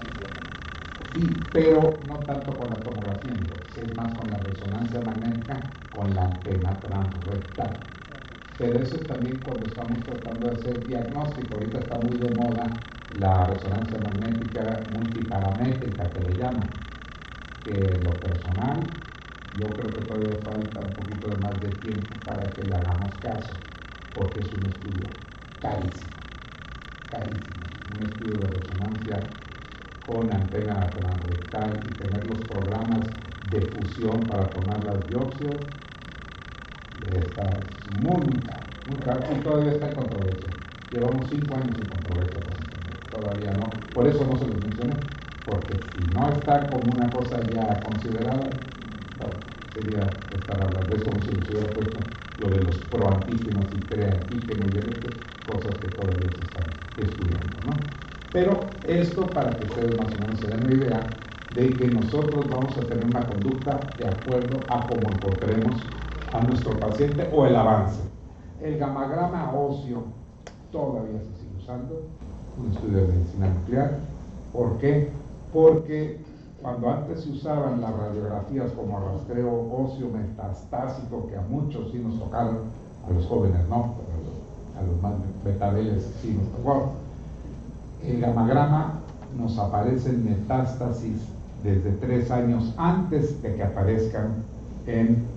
Sí, pero no tanto con la tomografía, es más con la resonancia magnética, con la antena transrectal. Pero eso es también cuando estamos tratando de hacer diagnóstico. Ahorita está muy de moda la resonancia magnética multiparamétrica, que le llaman. Que en lo personal, yo creo que todavía falta un poquito de más de tiempo para que le hagamos caso, porque es un estudio carísimo, carísimo. Un estudio de resonancia con antena transrectal y tener los programas de fusión para tomar las biopsias, está muy caro y todavía está en controversia. Llevamos 5 años en controversia, todavía no. Por eso no se los mencioné, porque si no está como una cosa ya considerada, sería estar hablando. Es como si les hubiera puesto lo de los proantígenos y preantígenos y otras cosas que todavía se están estudiando, ¿no? Pero esto para que ustedes más o menos se den una idea de que nosotros vamos a tener una conducta de acuerdo a cómo encontremos a nuestro paciente o el avance. El gamagrama óseo todavía se sigue usando, un estudio de medicina nuclear. ¿Por qué? Porque cuando antes se usaban las radiografías como rastreo óseo metastásico, que a muchos sí nos tocaron, a los jóvenes no, pero a los más betabeles sí nos tocó, el gamagrama nos aparecen metástasis desde 3 años antes de que aparezcan en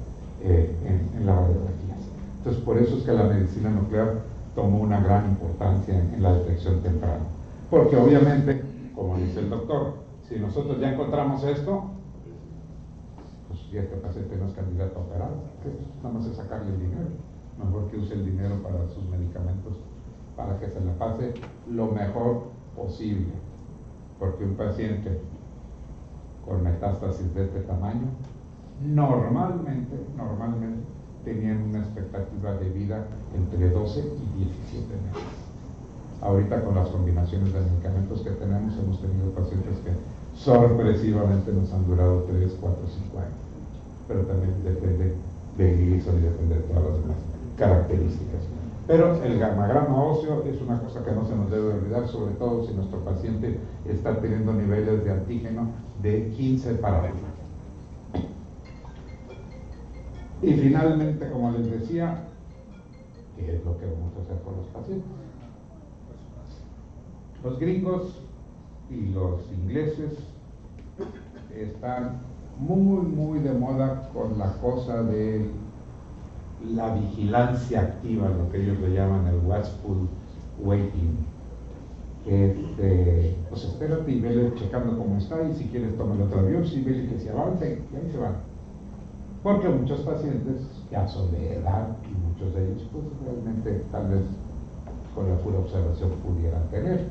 las radiografías. Entonces, por eso es que la medicina nuclear tomó una gran importancia en la detección temprana. Porque obviamente, como dice el doctor, si nosotros ya encontramos esto, pues ya este paciente no es candidato a operar, nada más es sacarle el dinero. Mejor que use el dinero para sus medicamentos, para que se la pase lo mejor posible. Porque un paciente con metástasis de este tamaño, normalmente tenían una expectativa de vida entre 12 y 17 meses. Ahorita con las combinaciones de medicamentos que tenemos, hemos tenido pacientes que sorpresivamente nos han durado 3, 4, 5 años. Pero también depende del Gleason y depende de todas las demás características. Pero el gamagrama óseo es una cosa que no se nos debe olvidar, sobre todo si nuestro paciente está teniendo niveles de antígeno de 15 para arriba. Y finalmente, como les decía, ¿qué es lo que vamos a hacer con los pacientes? Los gringos y los ingleses están muy de moda con la cosa de la vigilancia activa, lo que ellos le llaman el watchful waiting. Pues espérate y vele checando cómo está, y si quieres toma otra biopsia y vele que se avance, y ahí se van. Porque muchos pacientes ya son de edad y muchos de ellos pues realmente tal vez con la pura observación pudieran tener.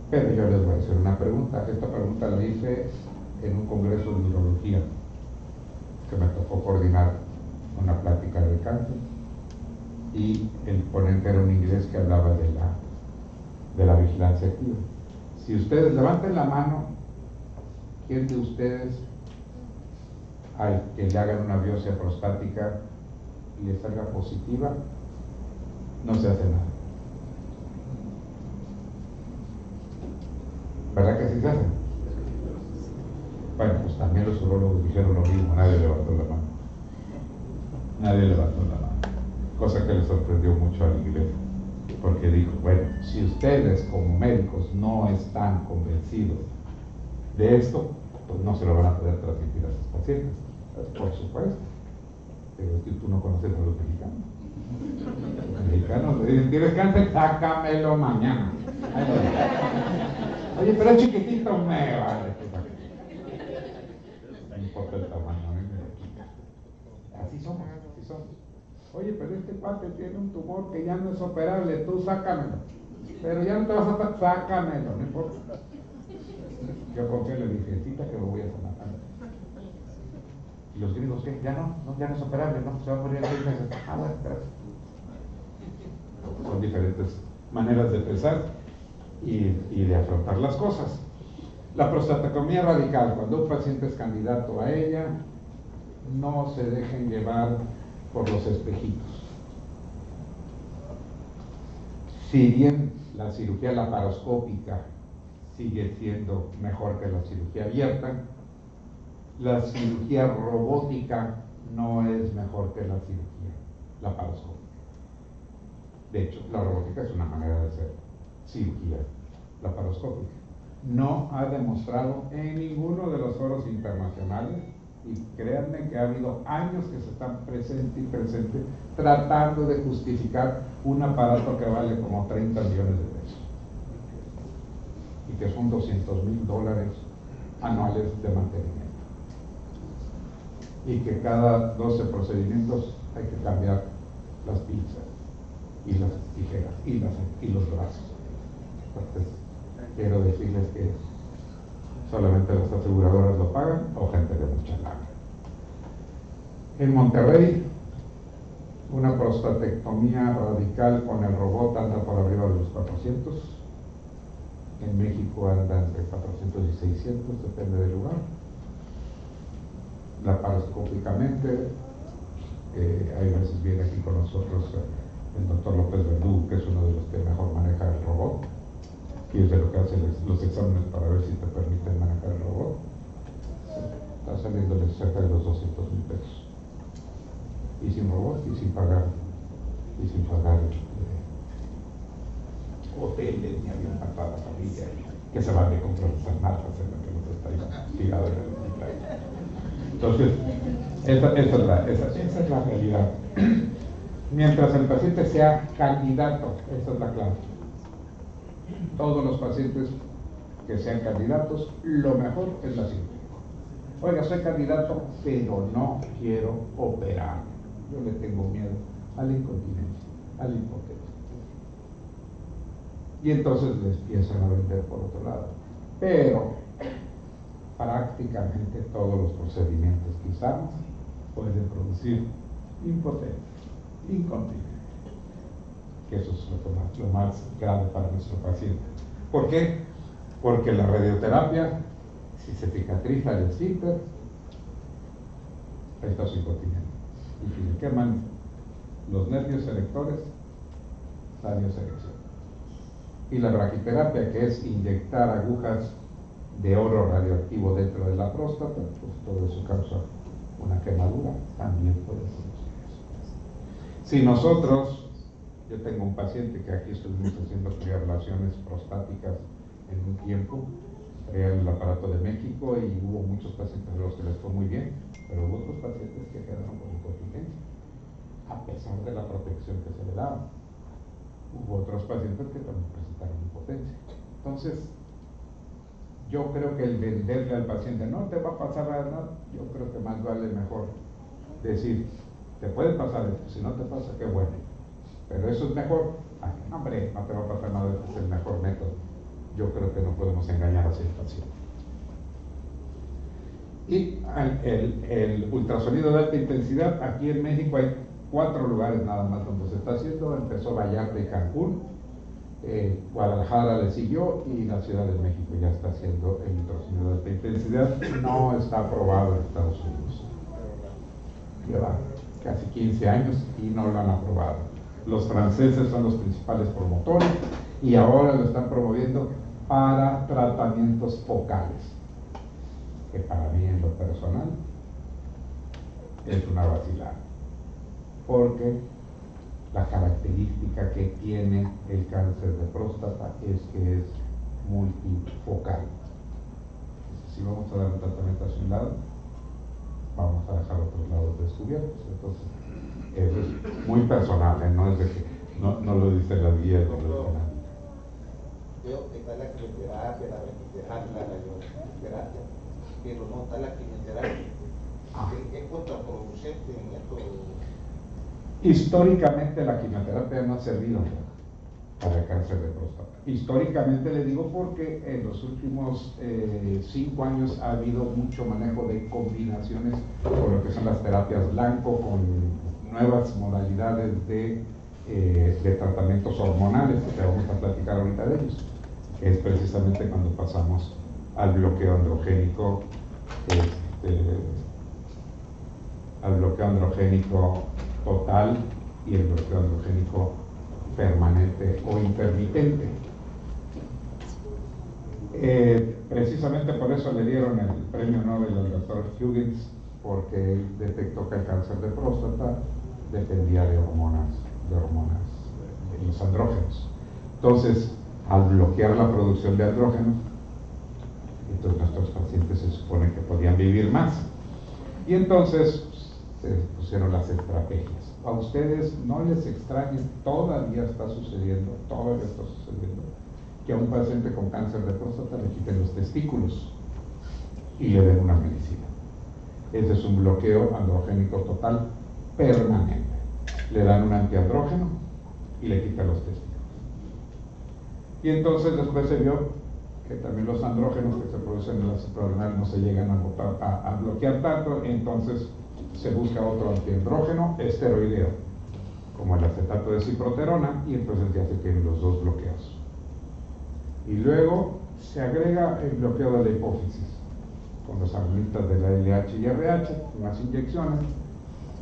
Pero yo les voy a hacer una pregunta. Esta pregunta la hice en un congreso de urología que me tocó coordinar una plática de cáncer, y el ponente era un inglés que hablaba de la vigilancia activa. Si ustedes levanten la mano, ¿quién de ustedes al que le hagan una biopsia prostática y le salga positiva, no se hace nada? ¿Verdad que sí se hace? Bueno, pues también los urólogos dijeron lo mismo, nadie levantó la mano. Nadie levantó la mano, cosa que le sorprendió mucho al inglés, porque dijo, bueno, si ustedes como médicos no están convencidos de esto, pues no se lo van a poder transmitir a sus pacientes. Por supuesto. Pero es que tú no conoces a los mexicanos. Los mexicanos le dicen, ¿tienes cáncer? Sácamelo mañana. Oye, pero es chiquitito, me vale. No importa el tamaño, así somos, así somos. Oye, pero este cuate tiene un tumor que ya no es operable, tú sácamelo. Pero ya no te vas a sácamelo, no importa. Yo confié en la virgencita que lo voy a sanar. Y los gringos, ¿qué? Ya no es operable, no, se va a morir en 6 meses. Ah, bueno, gracias. Son diferentes maneras de pensar y de afrontar las cosas. La prostatectomía radical, cuando un paciente es candidato a ella, no se dejen llevar por los espejitos. Si bien la cirugía laparoscópica sigue siendo mejor que la cirugía abierta, la cirugía robótica no es mejor que la cirugía laparoscópica. De hecho, la robótica es una manera de hacer cirugía laparoscópica. No ha demostrado en ninguno de los foros internacionales, y créanme que ha habido años que se están presente y presente tratando de justificar un aparato que vale como 30 millones de pesos y que son $200,000 anuales de mantenimiento, y que cada 12 procedimientos hay que cambiar las pinzas y las tijeras y los brazos. Entonces, quiero decirles que solamente las aseguradoras lo pagan o gente de mucha lana. En Monterrey, una prostatectomía radical con el robot anda por arriba de los 400. En México anda entre 400 y 600, depende del lugar. Laparoscópicamente, hay veces viene aquí con nosotros el doctor López Verdú, que es uno de los que mejor maneja el robot, y es de lo que hace los exámenes para ver si te permiten manejar el robot. Está saliéndole cerca de los $200,000 pesos. Y sin robot y sin pagar hoteles ni avión para la familia que se van a comprar esas marcas en las que no está ahí tirado en el hospital. Entonces, esa es la realidad. Mientras el paciente sea candidato, esa es la clave. Todos los pacientes que sean candidatos, lo mejor es la cirugía. Oiga, soy candidato, pero no quiero operar. Yo le tengo miedo a la incontinencia, a la impotencia. Y entonces le empiezan a vender por otro lado. Pero prácticamente todos los procedimientos que usamos pueden producir impotencia, incontinencia. Que eso es lo más grave para nuestro paciente. ¿Por qué? Porque la radioterapia, si se cicatriza el esfínter, ahí está su incontinencia. Y si le queman los nervios erectores, salió selección. Y la braquiterapia, que es inyectar agujas de oro radioactivo dentro de la próstata, pues todo eso causa una quemadura, también puede producir eso. Si nosotros, yo tengo un paciente que aquí estuvimos haciendo triablaciones prostáticas en un tiempo, traía el aparato de México y hubo muchos pacientes a los que les fue muy bien, pero hubo otros pacientes que quedaron con incontinencia, a pesar de la protección que se le daba. Hubo otros pacientes que también presentaron impotencia. Entonces, yo creo que el venderle al paciente, no te va a pasar nada, yo creo que más vale mejor decir, te puede pasar esto, si no te pasa, qué bueno, pero eso es mejor. Ay, hombre, no te va a pasar nada, este es el mejor método. Yo creo que no podemos engañar así al paciente. Y el ultrasonido de alta intensidad, aquí en México hay 4 lugares nada más donde se está haciendo. Empezó Vallarta y Cancún, Guadalajara le siguió y la Ciudad de México ya está haciendo el ultrasonido de alta intensidad. No está aprobado en Estados Unidos. Lleva casi 15 años y no lo han aprobado. Los franceses son los principales promotores y ahora lo están promoviendo para tratamientos focales, que para mí en lo personal es una vacilada, porque la característica que tiene el cáncer de próstata es que es multifocal. Si le vamos a dar un tratamiento hacia un lado, vamos a dejar otros lados descubiertos. Entonces, eso es muy personal, ¿eh? No es de que no lo dice la guía, no lo dice nadie.
Veo que está la quimioterapia, la radioterapia, la radioterapia, pero no está la quimioterapia. ¿Es contraproducente en esto?
Históricamente la quimioterapia no ha servido para el cáncer de próstata. Históricamente le digo porque en los últimos 5 años ha habido mucho manejo de combinaciones con lo que son las terapias blanco, con nuevas modalidades de tratamientos hormonales, que vamos a platicar ahorita de ellos. Es precisamente cuando pasamos al bloqueo androgénico, total y el bloqueo androgénico permanente o intermitente. Precisamente por eso le dieron el premio Nobel al doctor Huygens, porque él detectó que el cáncer de próstata dependía de hormonas, los andrógenos. Entonces, al bloquear la producción de andrógenos, entonces nuestros pacientes se supone que podían vivir más. Y entonces se pusieron las estrategias. A ustedes no les extrañe, todavía está sucediendo, que a un paciente con cáncer de próstata le quiten los testículos y le den una medicina. Ese es un bloqueo androgénico total permanente. Le dan un antiandrógeno y le quitan los testículos. Y entonces después se vio que también los andrógenos que se producen en la suprarrenal no se llegan a bloquear tanto, entonces se busca otro antiandrógeno esteroideo, como el acetato de ciproterona, y entonces ya se tienen los dos bloqueos. Y luego se agrega el bloqueo de la hipófisis, con los agonitas de la LH y RH, unas inyecciones,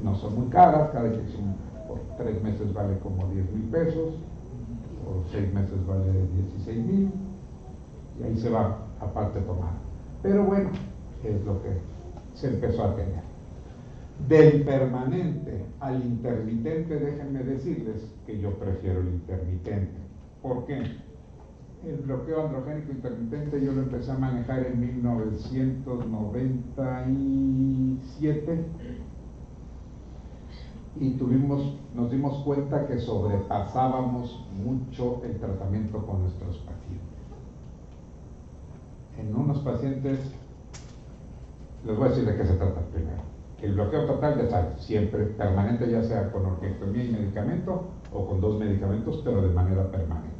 no son muy caras, cada inyección por 3 meses vale como 10,000 pesos, por 6 meses vale 16,000, y ahí se va aparte tomar. Pero bueno, es lo que se empezó a tener. Del permanente al intermitente, déjenme decirles que yo prefiero el intermitente. ¿Por qué? El bloqueo androgénico intermitente yo lo empecé a manejar en 1997 y nos dimos cuenta que sobrepasábamos mucho el tratamiento con nuestros pacientes. En unos pacientes, les voy a decir de qué se trata primero. El bloqueo total, ya saben, siempre permanente, ya sea con orquiectomía y medicamento o con 2 medicamentos, pero de manera permanente.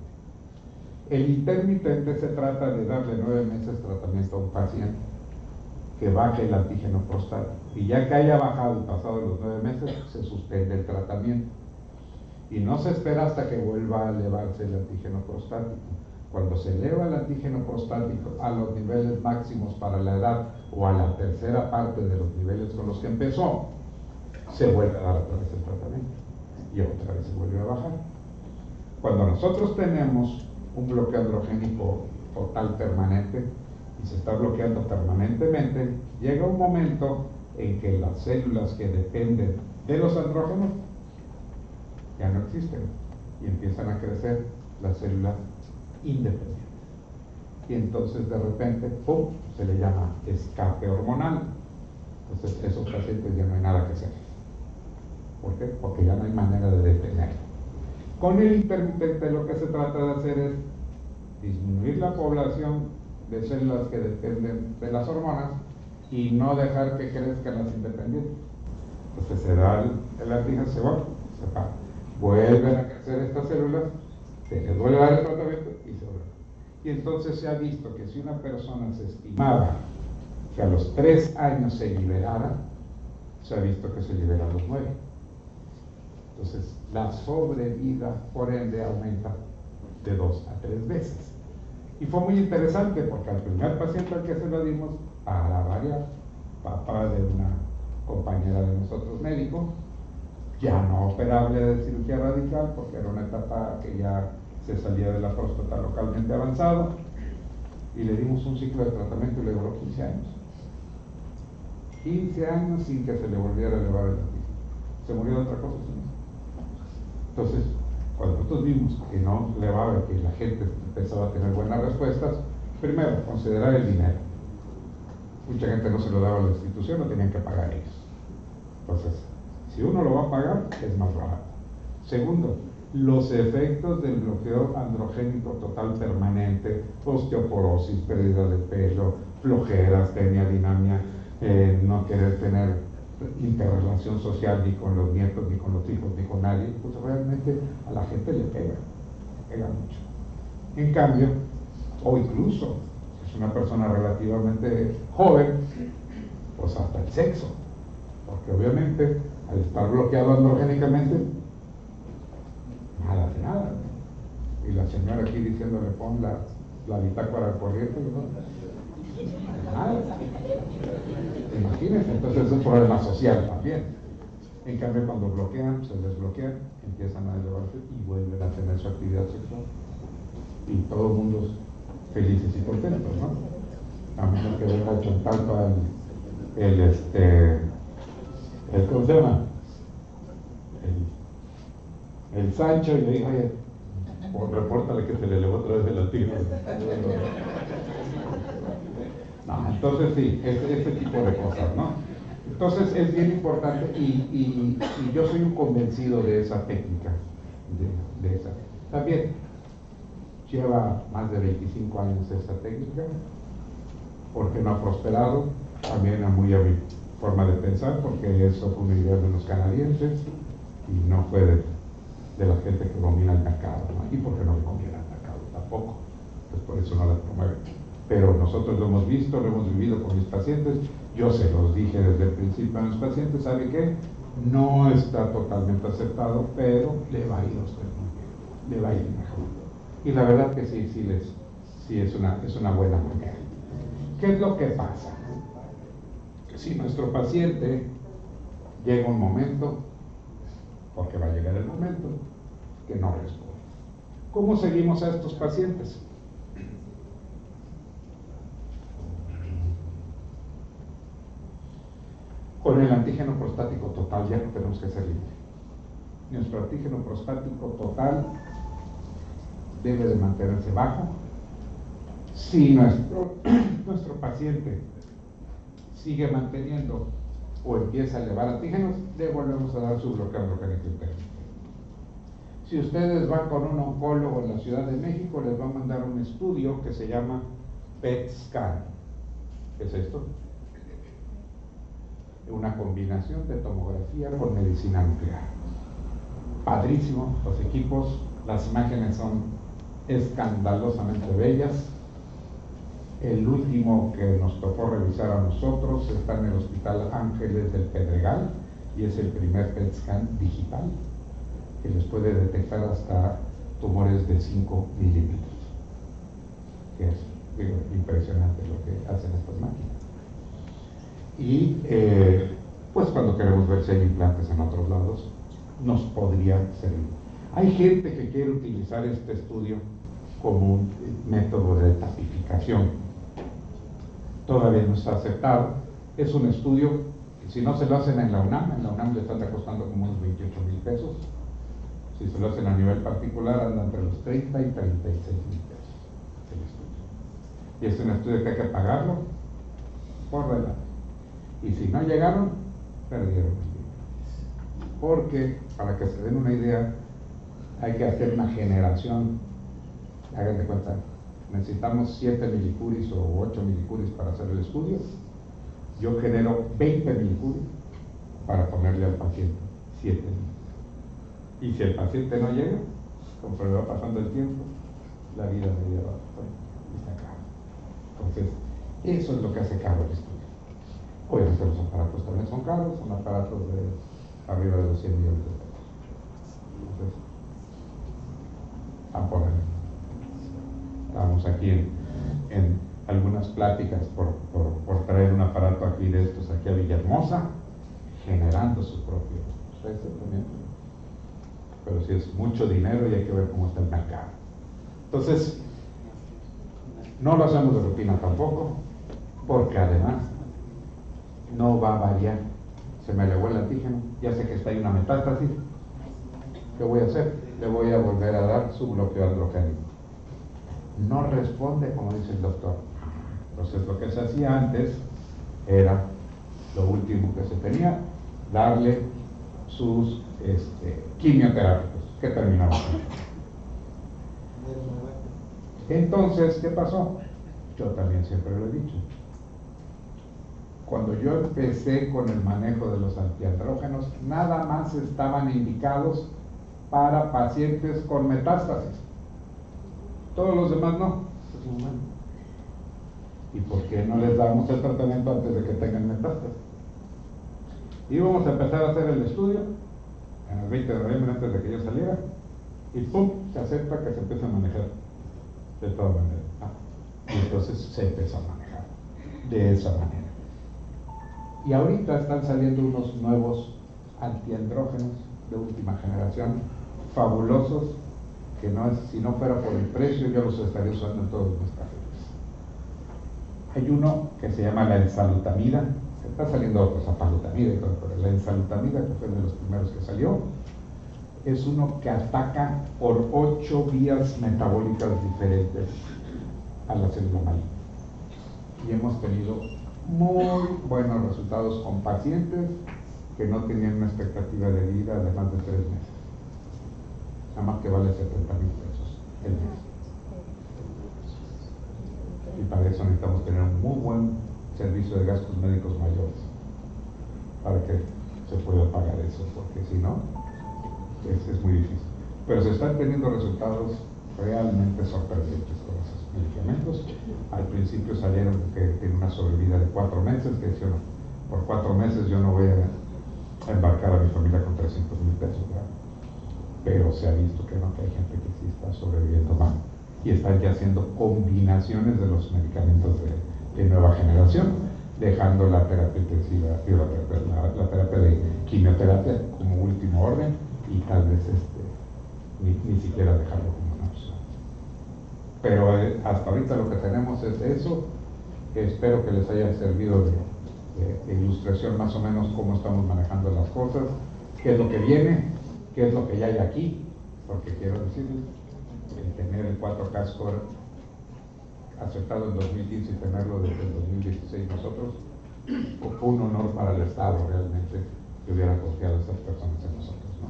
El intermitente se trata de darle 9 meses tratamiento a un paciente que baje el antígeno prostático, y ya que haya bajado y pasado los 9 meses, se suspende el tratamiento y no se espera hasta que vuelva a elevarse el antígeno prostático. Cuando se eleva el antígeno prostático a los niveles máximos para la edad o a la tercera parte de los niveles con los que empezó, se vuelve a dar otra vez el tratamiento y otra vez se vuelve a bajar. Cuando nosotros tenemos un bloqueo androgénico total permanente y se está bloqueando permanentemente, llega un momento en que las células que dependen de los andrógenos ya no existen y empiezan a crecer las células independientes. Y entonces de repente, ¡pum!, se le llama escape hormonal. Entonces esos pacientes ya no hay nada que hacer. ¿Por qué? Porque ya no hay manera de detenerlo. Con el intermitente lo que se trata de hacer es disminuir la población de células que dependen de las hormonas y no dejar que crezcan las independientes. Entonces se da el antígeno, se va, se para. Vuelven a crecer estas células, se les vuelve a dar el tratamiento y se vuelve. Y entonces se ha visto que si una persona se estimaba que a los 3 años se liberara, se ha visto que se libera a los 9. Entonces la sobrevida, por ende, aumenta de 2 a 3 veces. Y fue muy interesante porque al primer paciente al que se lo dimos, para variar, papá de una compañera de nosotros médico, ya no operable de cirugía radical porque era una etapa que ya se salía de la próstata localmente avanzado, y le dimos un ciclo de tratamiento y le duró 15 años. 15 años sin que se le volviera a elevar el antígeno. Se murió de otra cosa, ¿sí? Entonces, cuando nosotros vimos que no elevaba y que la gente empezaba a tener buenas respuestas, primero, considerar el dinero. mucha gente no se lo daba a la institución, lo tenían que pagar ellos. Entonces, si uno lo va a pagar, es más barato. Segundo, los efectos del bloqueo androgénico total permanente, osteoporosis, pérdida de pelo, flojeras, tenia, dinamia, no querer tener interrelación social ni con los nietos, ni con los hijos, ni con nadie, pues realmente a la gente le pega mucho. En cambio, o incluso, si es una persona relativamente joven, pues hasta el sexo, porque obviamente al estar bloqueado androgénicamente, nada de nada. Y la señora aquí diciéndole pon la bitácora al corriente, ¿no? Nada. Imagínense, entonces es un problema social también. En cambio, cuando bloquean, se desbloquean, empiezan a elevarse y vuelven a tener su actividad sexual. Y todo el mundo felices y contentos, ¿no? A menos que venga Chantalpa ¿cómo se llama? El Sancho y le dijo, oye, repórtale que se le elevó otra vez el latino. No, entonces sí, ese tipo de cosas, ¿no? Entonces es bien importante y yo soy un convencido de esa técnica, de esa. También lleva más de 25 años esa técnica, porque no ha prosperado, también a mi forma de pensar, porque eso fue una idea de los canadienses y no fue de la gente que domina el mercado, ¿no? Y porque no le conviene al mercado tampoco, pues por eso no la promueven. Pero nosotros lo hemos visto, lo hemos vivido con mis pacientes, yo se los dije desde el principio a mis pacientes, ¿sabe qué? No está totalmente aceptado, pero le va a ir a usted muy bien, le va a ir mejor. Y la verdad que sí es una buena manera. ¿Qué es lo que pasa? Que si nuestro paciente llega un momento, porque va a llegar el momento, que no responde. ¿Cómo seguimos a estos pacientes? Con el antígeno prostático total ya no tenemos que hacer límite. Nuestro antígeno prostático total debe de mantenerse bajo. Si nuestro paciente sigue manteniendo o empieza a elevar antígenos, le volvemos a dar su bloqueo androgénico interno. Si ustedes van con un oncólogo en la Ciudad de México, les va a mandar un estudio que se llama PET scan. ¿Qué es esto? Una combinación de tomografía con medicina nuclear. Padrísimo, los equipos, las imágenes son escandalosamente bellas. El último que nos tocó revisar a nosotros está en el Hospital Ángeles del Pedregal y es el primer PET scan digital que les puede detectar hasta tumores de 5 milímetros, que es impresionante lo que hacen estas máquinas. Y pues cuando queremos ver si hay implantes en otros lados, nos podría servir. Hay gente que quiere utilizar este estudio como un método de tapificación. Todavía no está aceptado. Es un estudio que si no se lo hacen en la UNAM le están costando como unos 28,000 pesos. Si se lo hacen a nivel particular, anda entre los 30 y 36,000 pesos el estudio. Y es un estudio que hay que pagarlo por delante. Y si no llegaron, perdieron el dinero. Porque, para que se den una idea, hay que hacer una generación. Hagan de cuenta, necesitamos 7 milicuris o 8 milicuris para hacer el estudio. Yo genero 20 milicuris para ponerle al paciente 7 milicuris. Y si el paciente no llega, conforme va pasando el tiempo, la vida me lleva y se acaba. Entonces, eso es lo que hace caro el estudio. Obviamente los aparatos también son caros, son aparatos de arriba de los 100 millones de pesos. Entonces, a poner. Estamos aquí en algunas pláticas por traer un aparato aquí de estos aquí a Villahermosa, generando su propio tratamiento. Pero si es mucho dinero y hay que ver cómo está el mercado. Entonces, no lo hacemos de rutina tampoco, porque además no va a variar. Se me elevó el antígeno, ya sé que está ahí una metástasis. ¿Qué voy a hacer? Le voy a volver a dar su bloqueo androgénico. No responde como dice el doctor. Entonces lo que se hacía antes era lo último que se tenía, darle sus quimioterápicos, que terminaban. Entonces, ¿qué pasó? Yo también siempre lo he dicho. Cuando yo empecé con el manejo de los antiandrógenos, nada más estaban indicados para pacientes con metástasis. Todos los demás no. ¿Y por qué no les damos el tratamiento antes de que tengan metástasis? Íbamos a empezar a hacer el estudio en el 20 de noviembre antes de que yo saliera y ¡pum! Se acepta que se empiece a manejar de toda manera. Y entonces se empezó a manejar de esa manera. Y ahorita están saliendo unos nuevos antiandrógenos de última generación, fabulosos, que no es, si no fuera por el precio, yo los estaría usando en todos mis cafés. Hay uno que se llama la enzalutamida, está saliendo otros, apalutamida y todo, pero la enzalutamida, que fue de los primeros que salió, es uno que ataca por 8 vías metabólicas diferentes a la célula maligna. Y hemos tenido muy buenos resultados con pacientes que no tenían una expectativa de vida de más de 3 meses. Nada más que vale 70,000 pesos el mes. Y para eso necesitamos tener un muy buen servicio de gastos médicos mayores para que se pueda pagar eso, porque si no, es muy difícil. Pero se están teniendo resultados realmente sorprendentes con esos medicamentos. Al principio salieron que tiene una sobrevida de 4 meses, que dijeron, por 4 meses yo no voy a embarcar a mi familia con 300,000 pesos, ¿verdad? Pero se ha visto que no, que hay gente que sí está sobreviviendo mal. Y están ya haciendo combinaciones de los medicamentos de nueva generación, dejando la terapia intensiva, la terapia de quimioterapia como último orden, y tal vez ni siquiera dejarlo como una opción. Pero hasta ahorita lo que tenemos es eso. Espero que les haya servido de ilustración más o menos cómo estamos manejando las cosas, qué es lo que viene, qué es lo que ya hay aquí, porque quiero decirles, el tener el 4K score aceptado en 2015 y tenerlo desde el 2016 nosotros, fue un honor para el Estado realmente que hubiera confiado a estas personas en nosotros, ¿no?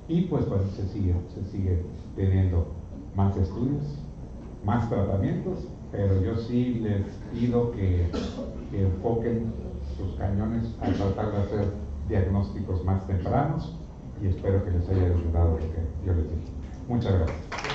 Y pues bueno, se sigue teniendo más estudios, más tratamientos, pero yo sí les pido que enfoquen sus cañones a tratar de hacer diagnósticos más tempranos, y espero que les haya ayudado lo que yo les dije. Muchas gracias.